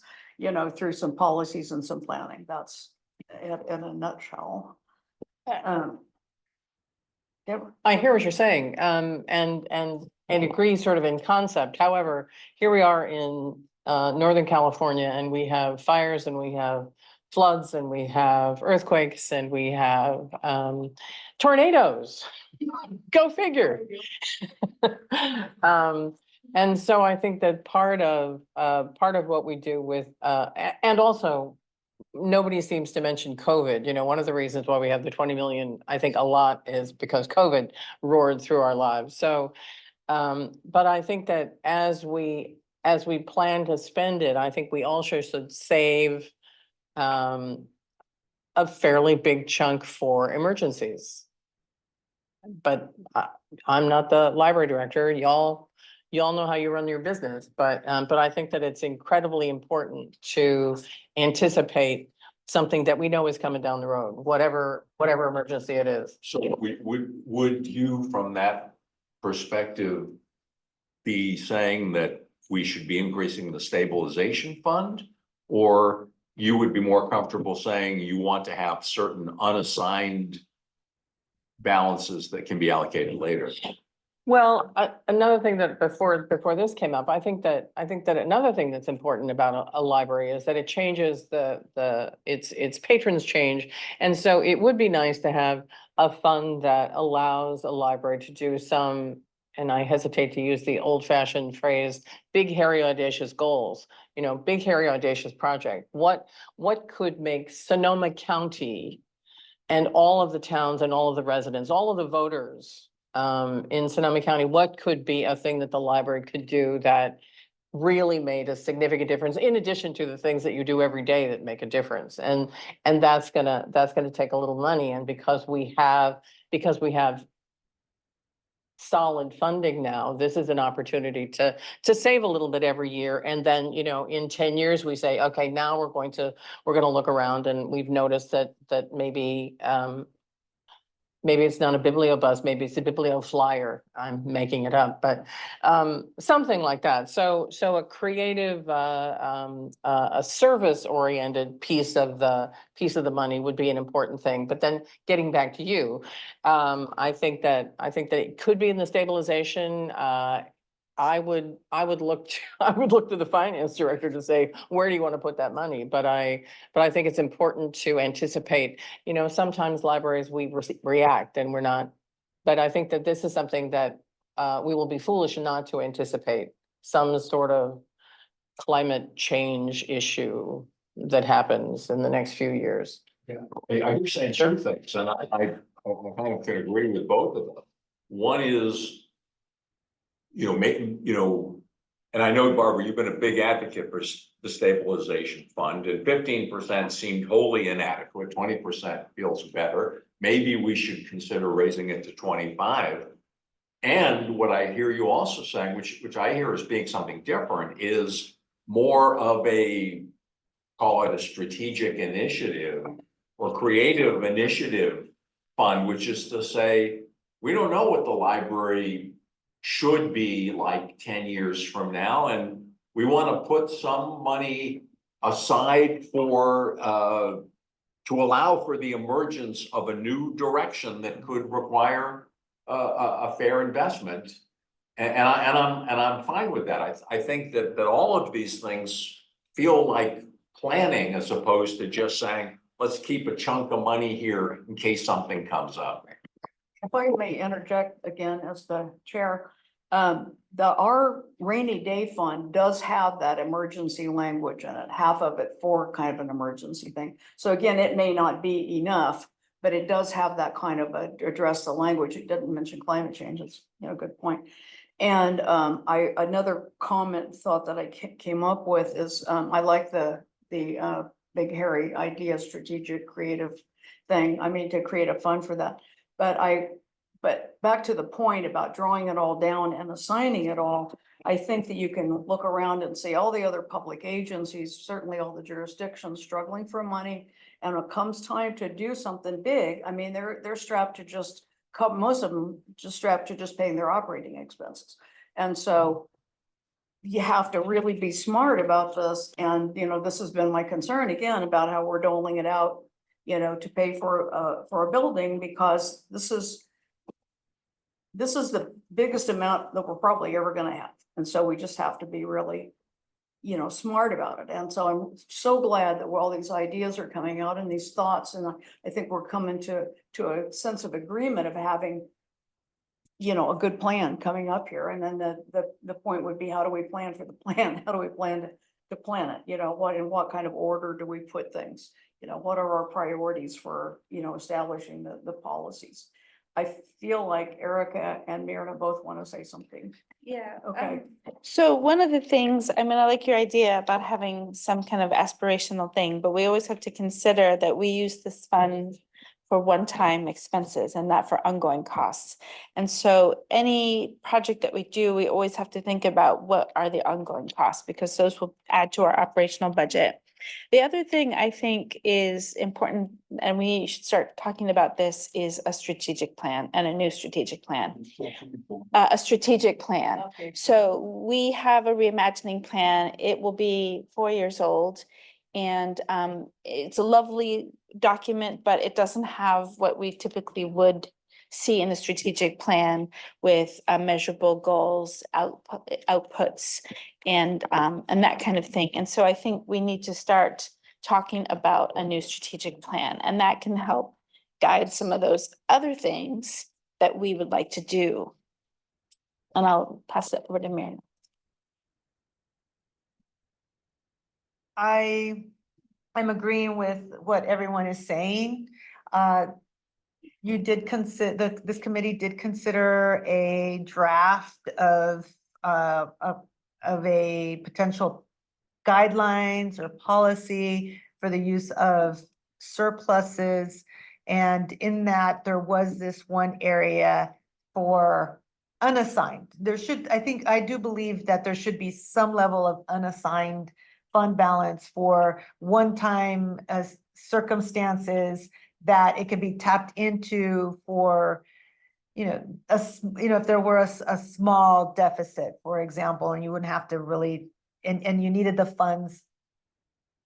through some policies and some planning. That's it in a nutshell. Deborah? I hear what you're saying, and agree sort of in concept. However, here we are in Northern California, and we have fires, and we have floods, and we have earthquakes, and we have tornadoes. Go figure. And so I think that part of what we do with and also nobody seems to mention COVID. One of the reasons why we have the 20 million, I think a lot is because COVID roared through our lives. So but I think that as we plan to spend it, I think we also should save a fairly big chunk for emergencies. But I'm not the library director. Y'all know how you run your business, but I think that it's incredibly important to anticipate something that we know is coming down the road, whatever emergency it is. So would you, from that perspective, be saying that we should be increasing the stabilization fund? Or you would be more comfortable saying you want to have certain unassigned balances that can be allocated later? Well, another thing that before this came up, I think that another thing that's important about a library is that it changes its patrons change. And so it would be nice to have a fund that allows a library to do some, and I hesitate to use the old fashioned phrase, big, hairy, audacious goals, big, hairy, audacious project. What could make Sonoma County and all of the towns and all of the residents, all of the voters in Sonoma County, what could be a thing that the library could do that really made a significant difference, in addition to the things that you do every day that make a difference? And that's gonna take a little money, and because we have solid funding now, this is an opportunity to save a little bit every year. And then, you know, in 10 years, we say, okay, now we're gonna look around, and we've noticed that maybe maybe it's not a bibliobus, maybe it's a biblioflyer. I'm making it up, but something like that. So a creative, a service-oriented piece of the money would be an important thing. But then getting back to you, I think that it could be in the stabilization. I would look to the finance director to say, where do you want to put that money? But I think it's important to anticipate, you know, sometimes libraries, we react and we're not. But I think that this is something that we will be foolish not to anticipate, some sort of climate change issue that happens in the next few years. I hear saying two things, and I kind of could agree with both of them. One is, and I know, Barbara, you've been a big advocate for the stabilization fund, and 15% seemed wholly inadequate. 20% feels better. Maybe we should consider raising it to 25. And what I hear you also saying, which I hear as being something different, is more of a, call it a strategic initiative or creative initiative fund, which is to say, we don't know what the library should be like 10 years from now, and we want to put some money aside for to allow for the emergence of a new direction that could require a fair investment. And I'm fine with that. I think that all of these things feel like planning, as opposed to just saying, let's keep a chunk of money here in case something comes up. If I may interject again as the chair, our rainy day fund does have that emergency language in it, half of it for kind of an emergency thing. So again, it may not be enough, but it does have that kind of address the language. It didn't mention climate change. It's, you know, good point. And another thought that I came up with is I like the big hairy idea, strategic creative thing. I mean, to create a fund for that. But back to the point about drawing it all down and assigning it all, I think that you can look around and see all the other public agencies, certainly all the jurisdictions struggling for money. And when it comes time to do something big, I mean, they're strapped to just, most of them just strapped to just paying their operating expenses. And so you have to really be smart about this. And, you know, this has been my concern again about how we're doling it out, you know, to pay for a building, because this is the biggest amount that we're probably ever going to have. And so we just have to be really, you know, smart about it. And so I'm so glad that all these ideas are coming out and these thoughts. And I think we're coming to a sense of agreement of having, you know, a good plan coming up here. And then the point would be, how do we plan for the plan? How do we plan to plan it? You know, in what kind of order do we put things? You know, what are our priorities for, you know, establishing the policies? I feel like Erica and Myrna both want to say something. Yeah. Okay. So one of the things, I mean, I like your idea about having some kind of aspirational thing, but we always have to consider that we use this fund for one-time expenses and not for ongoing costs. And so any project that we do, we always have to think about what are the ongoing costs, because those will add to our operational budget. The other thing I think is important, and we should start talking about this, is a strategic plan and a new strategic plan. A strategic plan. Okay. So we have a reimagining plan. It will be 4 years old. And it's a lovely document, but it doesn't have what we typically would see in the strategic plan with measurable goals, outputs, and that kind of thing. And so I think we need to start talking about a new strategic plan, and that can help guide some of those other things that we would like to do. And I'll pass it over to Mary. I'm agreeing with what everyone is saying. you did consider, this committee did consider a draft of a potential guidelines or policy for the use of surpluses. And in that, there was this one area for unassigned. There should, I do believe that there should be some level of unassigned fund balance for one-time circumstances that it could be tapped into for, if there were a small deficit, for example, and you wouldn't have to really, and you needed the funds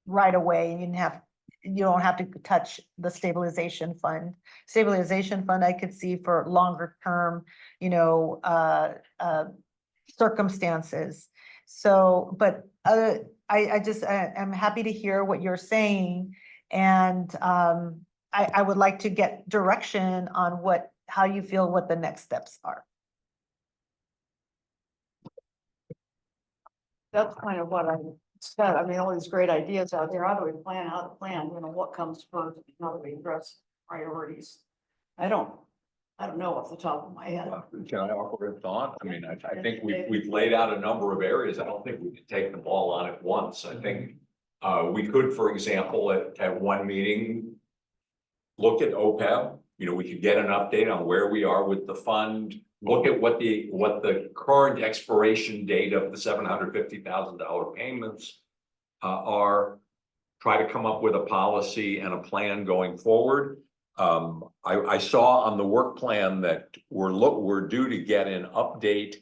right away, and you don't have to touch the stabilization fund. Stabilization fund, I could see for longer term, circumstances. So, but I'm happy to hear what you're saying. And I would like to get direction on how you feel what the next steps are. That's kind of what I said. I mean, all these great ideas out there. How do we plan, what comes first, how do we address priorities? I don't know off the top of my head. Can I offer a thought? I mean, I think we've laid out a number of areas. I don't think we can take them all on at once. I think we could, for example, at one meeting, look at OPEB. We could get an update on where we are with the fund. Look at what the current expiration date of the $750,000 payments are. Try to come up with a policy and a plan going forward. I saw on the work plan that we're due to get an update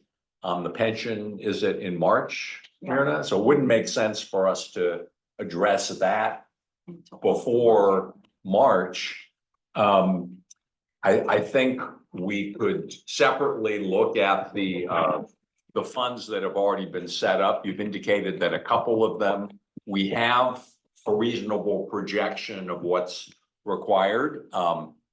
on the pension. Is it in March, Myrna? So it wouldn't make sense for us to address that before March. I think we could separately look at the funds that have already been set up. You've indicated that a couple of them, we have a reasonable projection of what's required.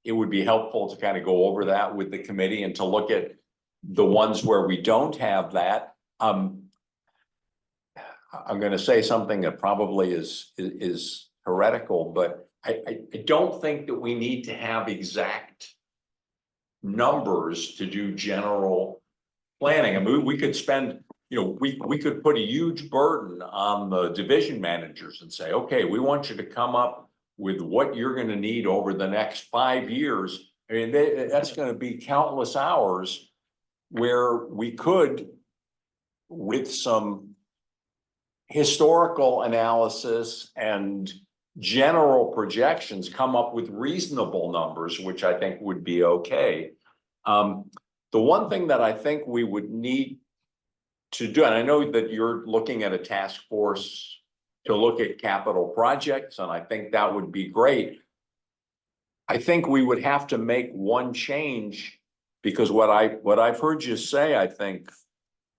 It would be helpful to kind of go over that with the committee and to look at the ones where we don't have that. I'm going to say something that probably is heretical, but I don't think that we need to have exact numbers to do general planning. I mean, we could spend, we could put a huge burden on the division managers and say, okay, we want you to come up with what you're going to need over the next 5 years. I mean, that's going to be countless hours where we could, with some historical analysis and general projections, come up with reasonable numbers, which I think would be okay. The one thing that I think we would need to do, and I know that you're looking at a task force to look at capital projects, and I think that would be great. I think we would have to make one change, because what I've heard you say, I think,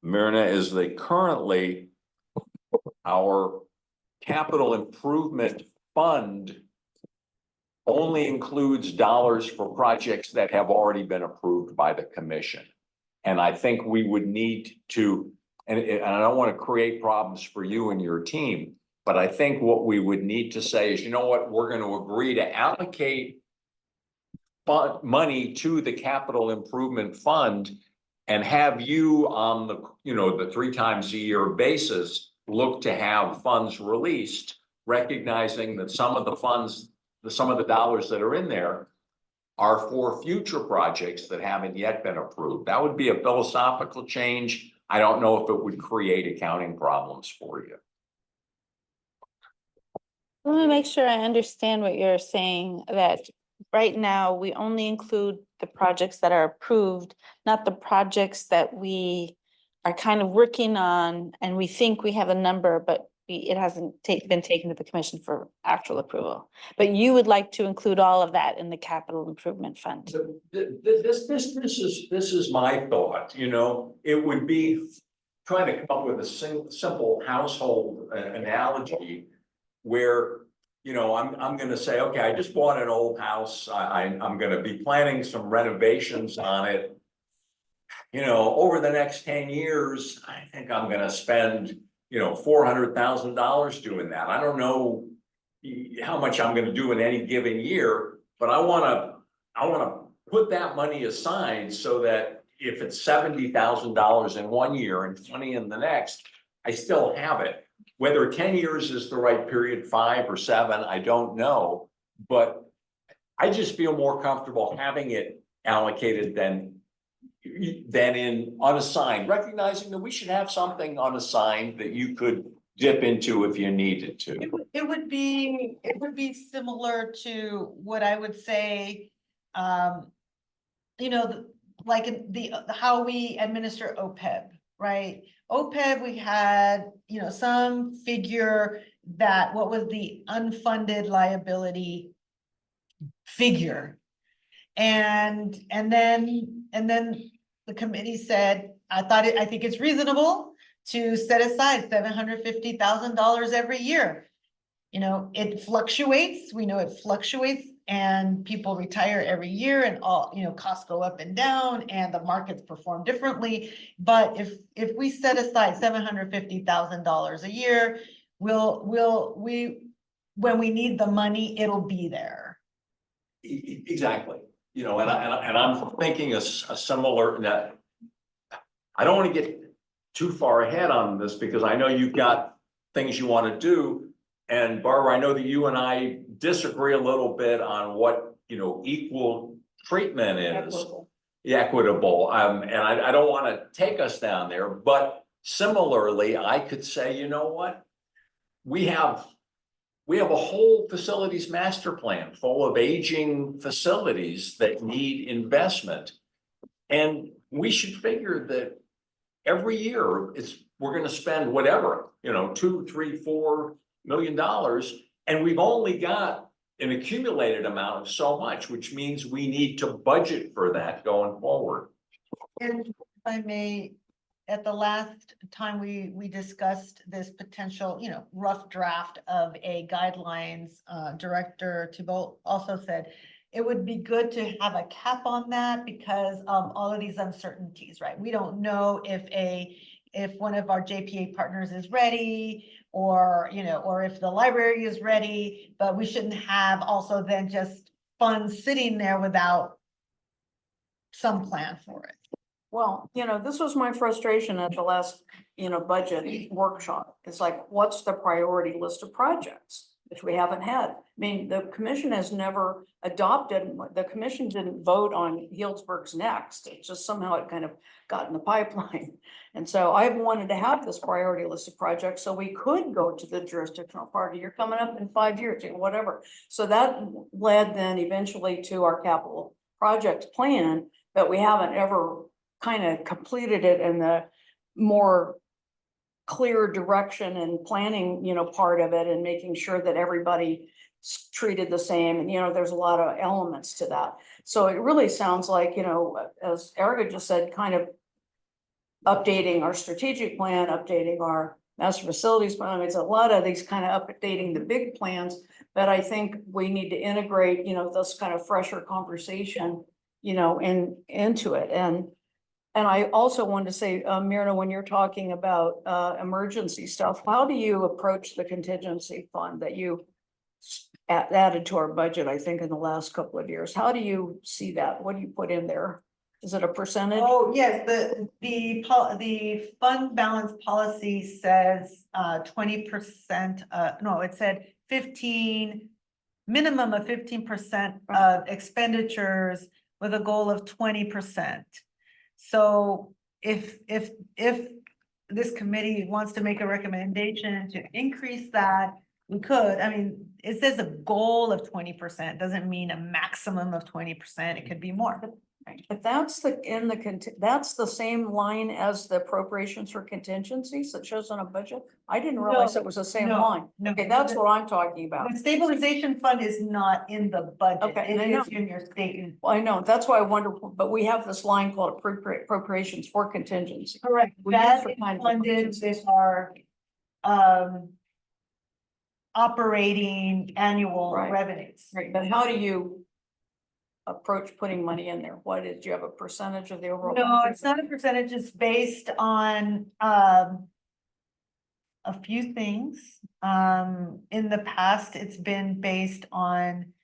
Myrna, is that currently our capital improvement fund only includes dollars for projects that have already been approved by the commission. And I think we would need to, and I don't want to create problems for you and your team, but I think what we would need to say is, we're going to agree to allocate money to the capital improvement fund and have you on the 3 times a year basis look to have funds released, recognizing that some of the dollars that are in there are for future projects that haven't yet been approved. That would be a philosophical change. I don't know if it would create accounting problems for you. Let me make sure I understand what you're saying, that right now we only include the projects that are approved, not the projects that we are kind of working on and we think we have a number, but it hasn't been taken to the commission for actual approval. But you would like to include all of that in the capital improvement fund. This is my thought, it would be trying to come up with a simple household analogy where, I'm going to say, okay, I just bought an old house. I'm going to be planning some renovations on it. Over the next 10 years, I think I'm going to spend, $400,000 doing that. I don't know how much I'm going to do in any given year, but I want to put that money aside so that if it's $70,000 in one year and 20 in the next, I still have it. Whether 10 years is the right period, 5 or 7, I don't know. But I just feel more comfortable having it allocated than in unassigned, recognizing that we should have something unassigned that you could dip into if you needed to. It would be similar to what I would say, you know, like how we administer OPEB, right? OPEB, we had, you know, some figure that what was the unfunded liability figure. And then the committee said, I think it's reasonable to set aside $750,000 every year. You know, it fluctuates, we know it fluctuates, and people retire every year, and all, you know, costs go up and down, and the markets perform differently. But if we set aside $750,000 a year, when we need the money, it'll be there. Exactly, you know, and I'm thinking a similar, that I don't want to get too far ahead on this because I know you've got things you want to do. And Barbara, I know that you and I disagree a little bit on what, you know, equal treatment is. Equitable. And I don't want to take us down there, but similarly, I could say, you know what? We have a whole facilities master plan full of aging facilities that need investment. And we should figure that every year we're going to spend whatever, you know, $2, $3, $4 million. And we've only got an accumulated amount of so much, which means we need to budget for that going forward. And if I may, at the last time we discussed this potential, you know, rough draft of a guidelines, Director Thibault also said it would be good to have a cap on that because of all of these uncertainties, right? We don't know if one of our JPA partners is ready, or, you know, or if the library is ready, but we shouldn't have also then just funds sitting there without some plan for it. Well, you know, this was my frustration at the last, you know, budget workshop. It's like, what's the priority list of projects, which we haven't had? I mean, the commission has never adopted, the commission didn't vote on Healdsburg's next. It just somehow it kind of got in the pipeline. And so I've wanted to have this priority list of projects so we could go to the jurisdictional party. You're coming up in 5 years, you know, whatever. So that led then eventually to our capital project plan, but we haven't ever kind of completed it in the more clear direction and planning, you know, part of it, and making sure that everybody treated the same. And, you know, there's a lot of elements to that. So it really sounds like, you know, as Erica just said, kind of updating our strategic plan, updating our master facilities plan. I mean, it's a lot of these kind of updating the big plans, but I think we need to integrate, you know, this kind of fresher conversation, you know, into it. And I also wanted to say, Myrna, when you're talking about emergency stuff, how do you approach the contingency fund that you added to our budget, I think, in the last couple of years? How do you see that? What do you put in there? Is it a percentage? Oh, yes, the fund balance policy says 20%, no, it said 15, minimum of 15% of expenditures with a goal of 20%. So if this committee wants to make a recommendation to increase that, we could. I mean, it says a goal of 20%, doesn't mean a maximum of 20%. It could be more. But that's that's the same line as the appropriations for contingencies that shows on a budget. I didn't realize it was the same no, line. no. Okay, that's what I'm talking about. The stabilization fund is not in the budget. Okay, I It know. is in your statement. Well, I know, that's why I wonder, but we have this line called appropriations for contingency. Correct. We use That for is kind of funded emergencies. with our operating annual Right. revenues. Right, but how do you approach putting money in there? What is, do you have a percentage of the overall? No, budget? it's not a percentage, it's based on a few things. In the past, it's been based on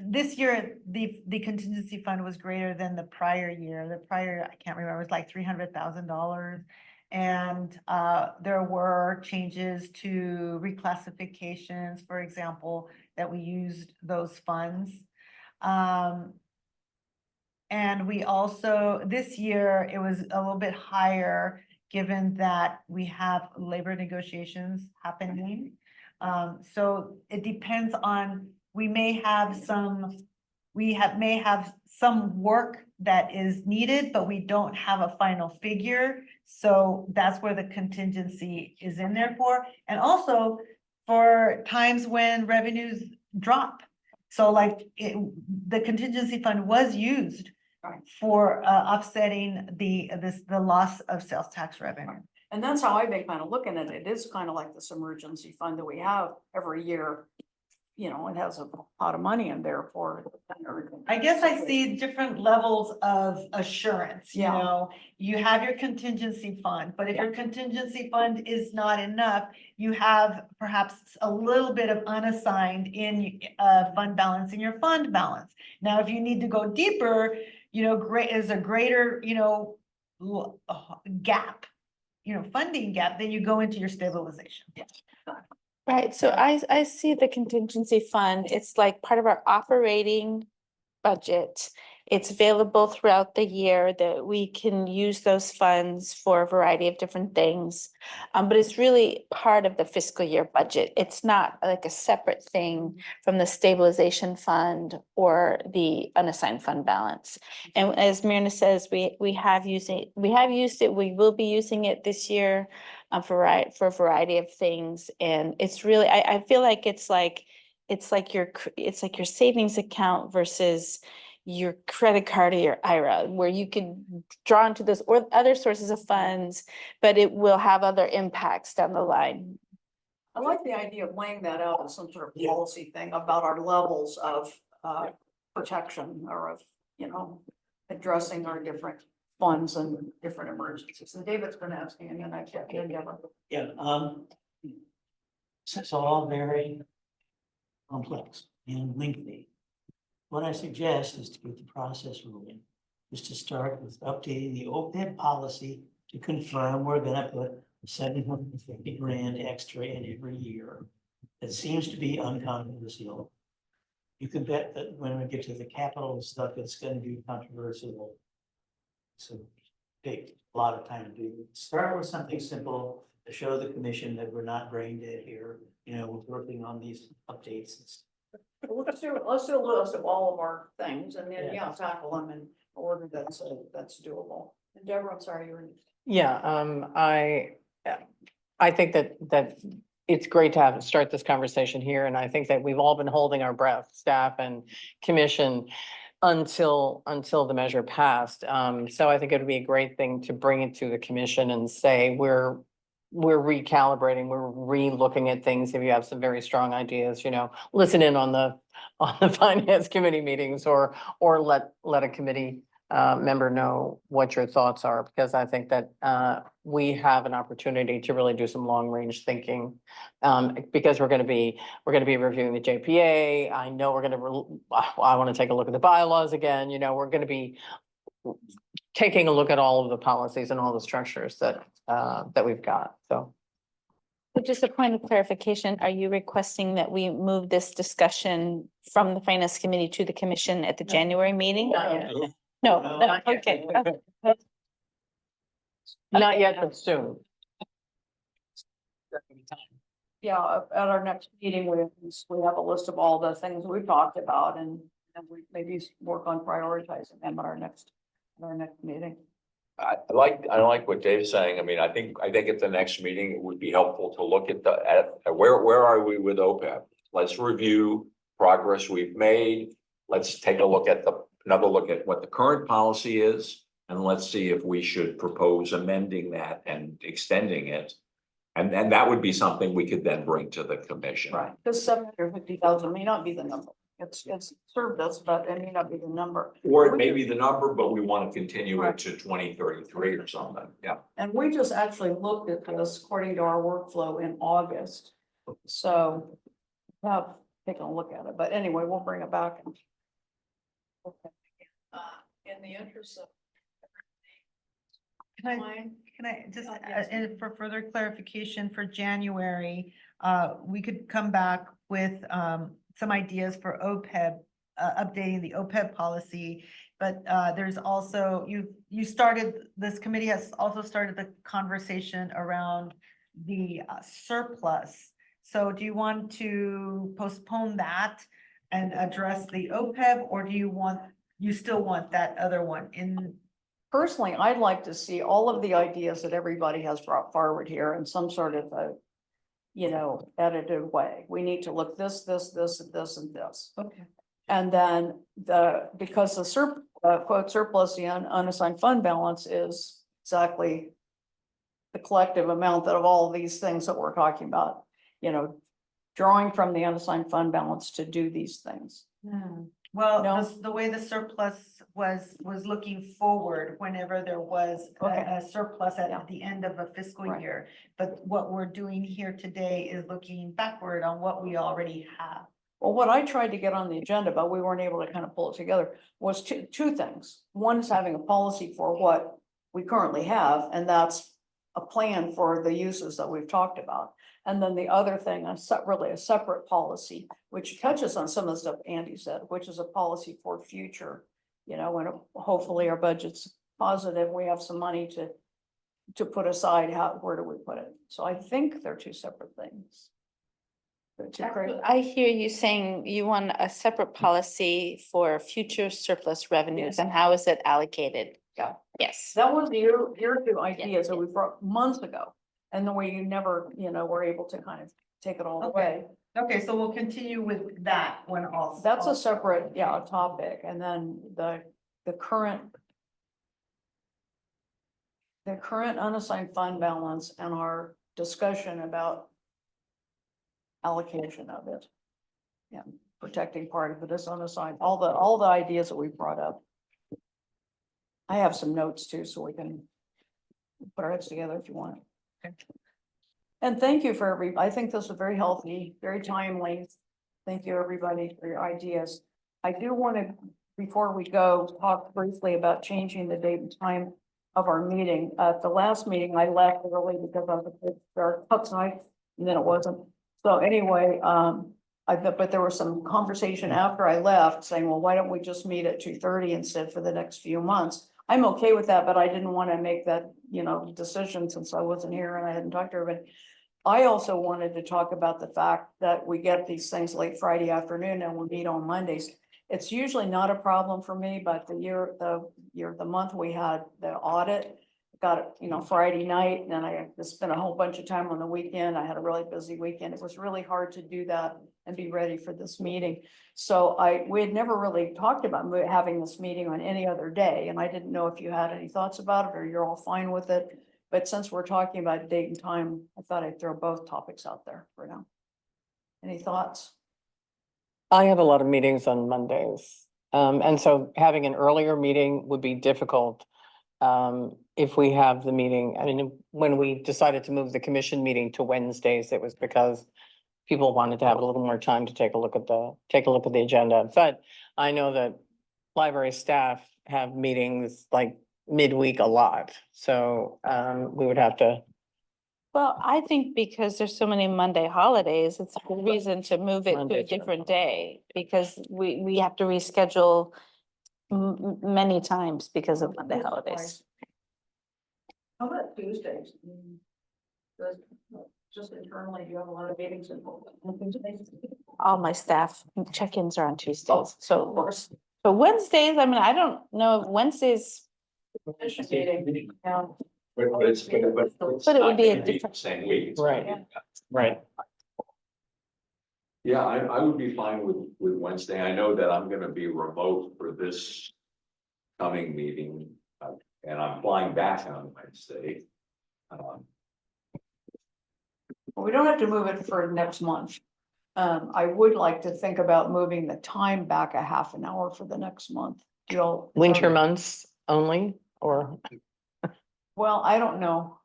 this year, the contingency fund was greater than the prior year. The prior, I can't remember, it was like $300,000. And there were changes to reclassifications, for example, that we used those funds. And we also, this year, it was a little bit higher, given that we have labor negotiations happening. So it depends on, we may have some work that is needed, but we don't have a final figure. So that's where the contingency is in there for, and also for times when revenues drop. So like the contingency fund was used for offsetting the loss of sales tax revenue. And that's how I've been kind of looking at it. It is kind of like this emergency fund that we have every year. You know, it has a lot of money in there for everything. I guess I see different levels of assurance, you Yeah. know, you have your contingency fund, but if your contingency fund is not enough, you have perhaps a little bit of unassigned in fund balance in your fund balance. Now, if you need to go deeper, you know, is a greater, you know, gap, you know, funding gap, then you go into your stabilization. Right, so I see the contingency fund, it's like part of our operating budget. It's available throughout the year that we can use those funds for a variety of different things. But it's really part of the fiscal year budget. It's not like a separate thing from the stabilization fund or the unassigned fund balance. And as Myrna says, we have used it, we will be using it this year for a variety of things. And it's really, I feel like it's like your savings account versus your credit card or your IRA, where you can draw into this or other sources of funds, but it will have other impacts down the line. I like the idea of laying that out as some sort of policy thing about our levels of protection or of, you know, addressing our different funds and different emergencies. And David's been asking, and then I checked in, Deborah. Yeah, this is all very complex and lengthy. What I suggest is to get the process moving, is to start with updating the OPEB policy to confirm we're gonna put 750 grand extra in every year. It seems to be uncontroversial. You can bet that when we get to the capital stuff, it's gonna be controversial. So take a lot of time to do. Start with something simple to show the commission that we're not brain dead here. You know, we're working on these updates. Let's do a list of all of our things and then, yeah, tackle them in order that's doable. And Deborah, I'm sorry, you were. Yeah, I think that it's great to start this conversation here, and I think that we've all been holding our breath, staff and commission, until the measure passed. So I think it would be a great thing to bring it to the commission and say, we're recalibrating, we're re-looking at things. If you have some very strong ideas, you know, listen in on the finance committee meetings, or let a committee member know what your thoughts are, because I think that we have an opportunity to really do some long range thinking, because we're going to be reviewing the JPA. I know I want to take a look at the bylaws again. You know, we're going to be taking a look at all of the policies and all the structures that we've got. So Just a point of clarification, are you requesting that we move this discussion from the finance committee to the commission at the January meeting? No, okay. not yet, but soon. Yeah, at our next meeting, we have a list of all the things we've talked about and we maybe work on prioritizing them at our next meeting. I like what Dave's saying. I mean, I think at the next meeting, it would be helpful to look at where are we with OPEB? Let's review progress we've made. Let's take a look at another look at what the current policy is, and let's see if we should propose amending that and extending it. And that would be something we could then bring to the commission. Right, because 750,000 may not be the number. It's served us, but it may not be the number. Or it may be the number, but we want to continue it to 2033 or something. Yeah. And we just actually looked at this according to our workflow in August. So, have taken a look at it, but anyway, we'll bring it back and In the interest of. Can I just, and for further clarification for January, we could come back with, some ideas for OPEB, updating the OPEB policy. But, there's also, you started, this committee has also started the conversation around the surplus. So do you want to postpone that and address the OPEB, or do you still want that other one in? Personally, I'd like to see all of the ideas that everybody has brought forward here in some sort of a, edited way. We need to look this, and this. Okay. And then because the quote surplus, the unassigned fund balance is exactly the collective amount that of all these things that we're talking about, drawing from the unassigned fund balance to do these things. Well, No. the way the surplus was looking forward whenever there was Okay. a surplus Yeah. at the end of a fiscal Right. year. But what we're doing here today is looking backward on what we already have. Well, what I tried to get on the agenda, but we weren't able to kind of pull it together, was two things. One is having a policy for what we currently have, and that's a plan for the uses that we've talked about. And then the other thing, really a separate policy, which touches on some of the stuff Andy said, which is a policy for future. When hopefully our budget's positive, we have some money to put aside, where do we put it? So I think they're two separate things. They're two great- I hear you saying you want a separate policy for future surplus revenues, Yes. and how is it allocated? Yeah. Yes. That was your two ideas that we brought months ago. And then we never, were able to kind of take it all away. Okay, so we'll continue with that one also. That's a separate, topic. And then the current unassigned fund balance and our discussion about allocation of it. Yeah, protecting part of it is unassigned, all the ideas that we brought up. I have some notes too, so we can put our heads together if you want. Okay. And thank you for I think this was very healthy, very timely. Thank you, everybody, for your ideas. I do want to, before we go, talk briefly about changing the date and time of our meeting. At the last meeting, I left early because of the dark outside, and then it wasn't. So anyway, but there was some conversation after I left saying, well, why don't we just meet at 2:30 instead for the next few months? I'm okay with that, but I didn't want to make that, decision since I wasn't here and I hadn't talked to everybody. I also wanted to talk about the fact that we get these things late Friday afternoon and we meet on Mondays. It's usually not a problem for me, but the month we had the audit, got it, Friday night, and then I spent a whole bunch of time on the weekend. I had a really busy weekend. It was really hard to do that and be ready for this meeting. So we had never really talked about having this meeting on any other day, and I didn't know if you had any thoughts about it or you're all fine with it. But since we're talking about date and time, I thought I'd throw both topics out there for now. Any thoughts? I have a lot of meetings on Mondays. And so having an earlier meeting would be difficult. If we have the meeting, I mean, when we decided to move the commission meeting to Wednesdays, it was because people wanted to have a little more time to take a look at the agenda. But I know that library staff have meetings like midweek a lot, so we would have to. Well, I think because there's so many Monday holidays, it's a good reason to move it to Monday, a sure. different day, because we have to reschedule many times because of Monday holidays. How about Tuesdays? Just internally, do you have a lot of meetings on Tuesdays? All my staff check-ins are on Tuesdays, Oh, of so course. Wednesdays, I mean, I don't know if Wednesdays, Commission meeting, yeah. But it's. But it would be a different- Same week. Right. Right. Yeah, I would be fine with Wednesday. I know that I'm gonna be remote for this coming meeting, and I'm flying back on Wednesday. We don't have to move it for next month. I would like to think about moving the time back a half an hour for the next month. Winter months only, or? Well, I don't know.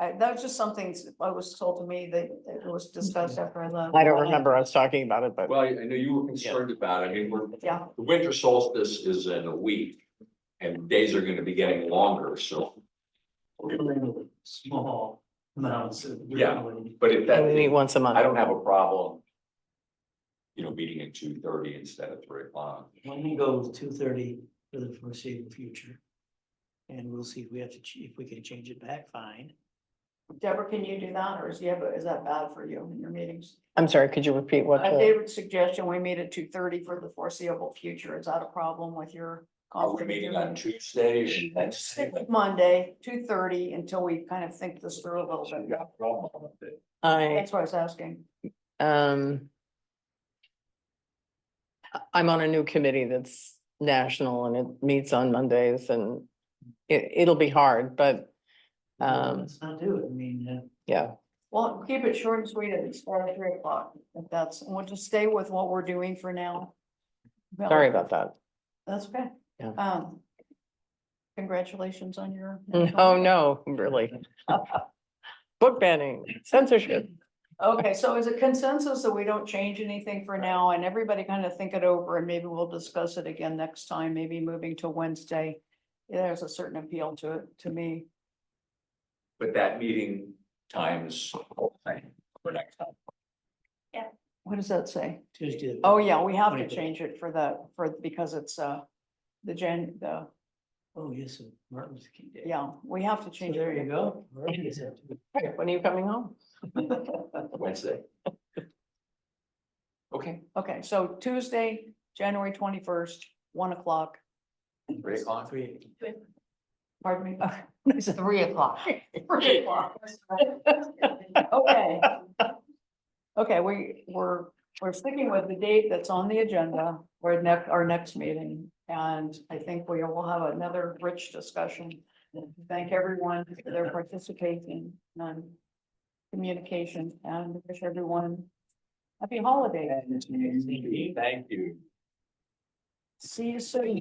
That was just something I was told to me that it was discussed after I left. I don't remember us talking about it, but Well, I know you were concerned about it. I mean, Yeah, the winter solstice is in a week and days are gonna be getting longer, so. Small amounts of. Yeah. But if we meet that, once a month. I don't have a problem. You know, meeting at 2:30 instead of 3 o'clock. Let me go with 2:30 for the foreseeable future. And we'll see if we have to, if we can change it back, fine. Deborah, can you do that, or is that bad for you in your meetings? I'm sorry, could you repeat what? David's suggestion, we meet at 2:30 for the foreseeable future. Is that a problem with your? Are we conflict of meeting your on meeting? Tuesday? Let's stick with Monday, 2:30, until we kind of think this through a little bit. Yeah, problem with it. That's what I was asking. Um. I'm on a new committee that's national and it meets on Mondays and it'll be hard, but, Let's not do it. I mean, yeah. Well, keep it short and sweet, at start at 3 o'clock, if that's, and we'll just stay with what we're doing for now. Sorry about that. That's okay. Yeah. Congratulations on your. Oh, no, really. Book banning, censorship. Okay, so is it consensus that we don't change anything for now, and everybody kind of think it over, and maybe we'll discuss it again next time, maybe moving to Wednesday? There's a certain appeal to it, to me. But that meeting times for next time. What does that say? Tuesday. Oh, yeah, we have to 25th. change it because it's, the, Oh, yes, and Martin Luther King Day. yeah, we have to So change it. there you go. Already is that. When are you coming home? Wednesday. Okay, Okay, so Tuesday, January 21st, 1 o'clock, 3 o'clock. 3. pardon me. 3 o'clock. 3 o'clock. Okay. Okay, we're sticking with the date that's on the agenda for our next meeting, and I think we will have another rich discussion. Thank everyone for their participation and communication, and wish everyone happy holidays. Thank you. See you soon.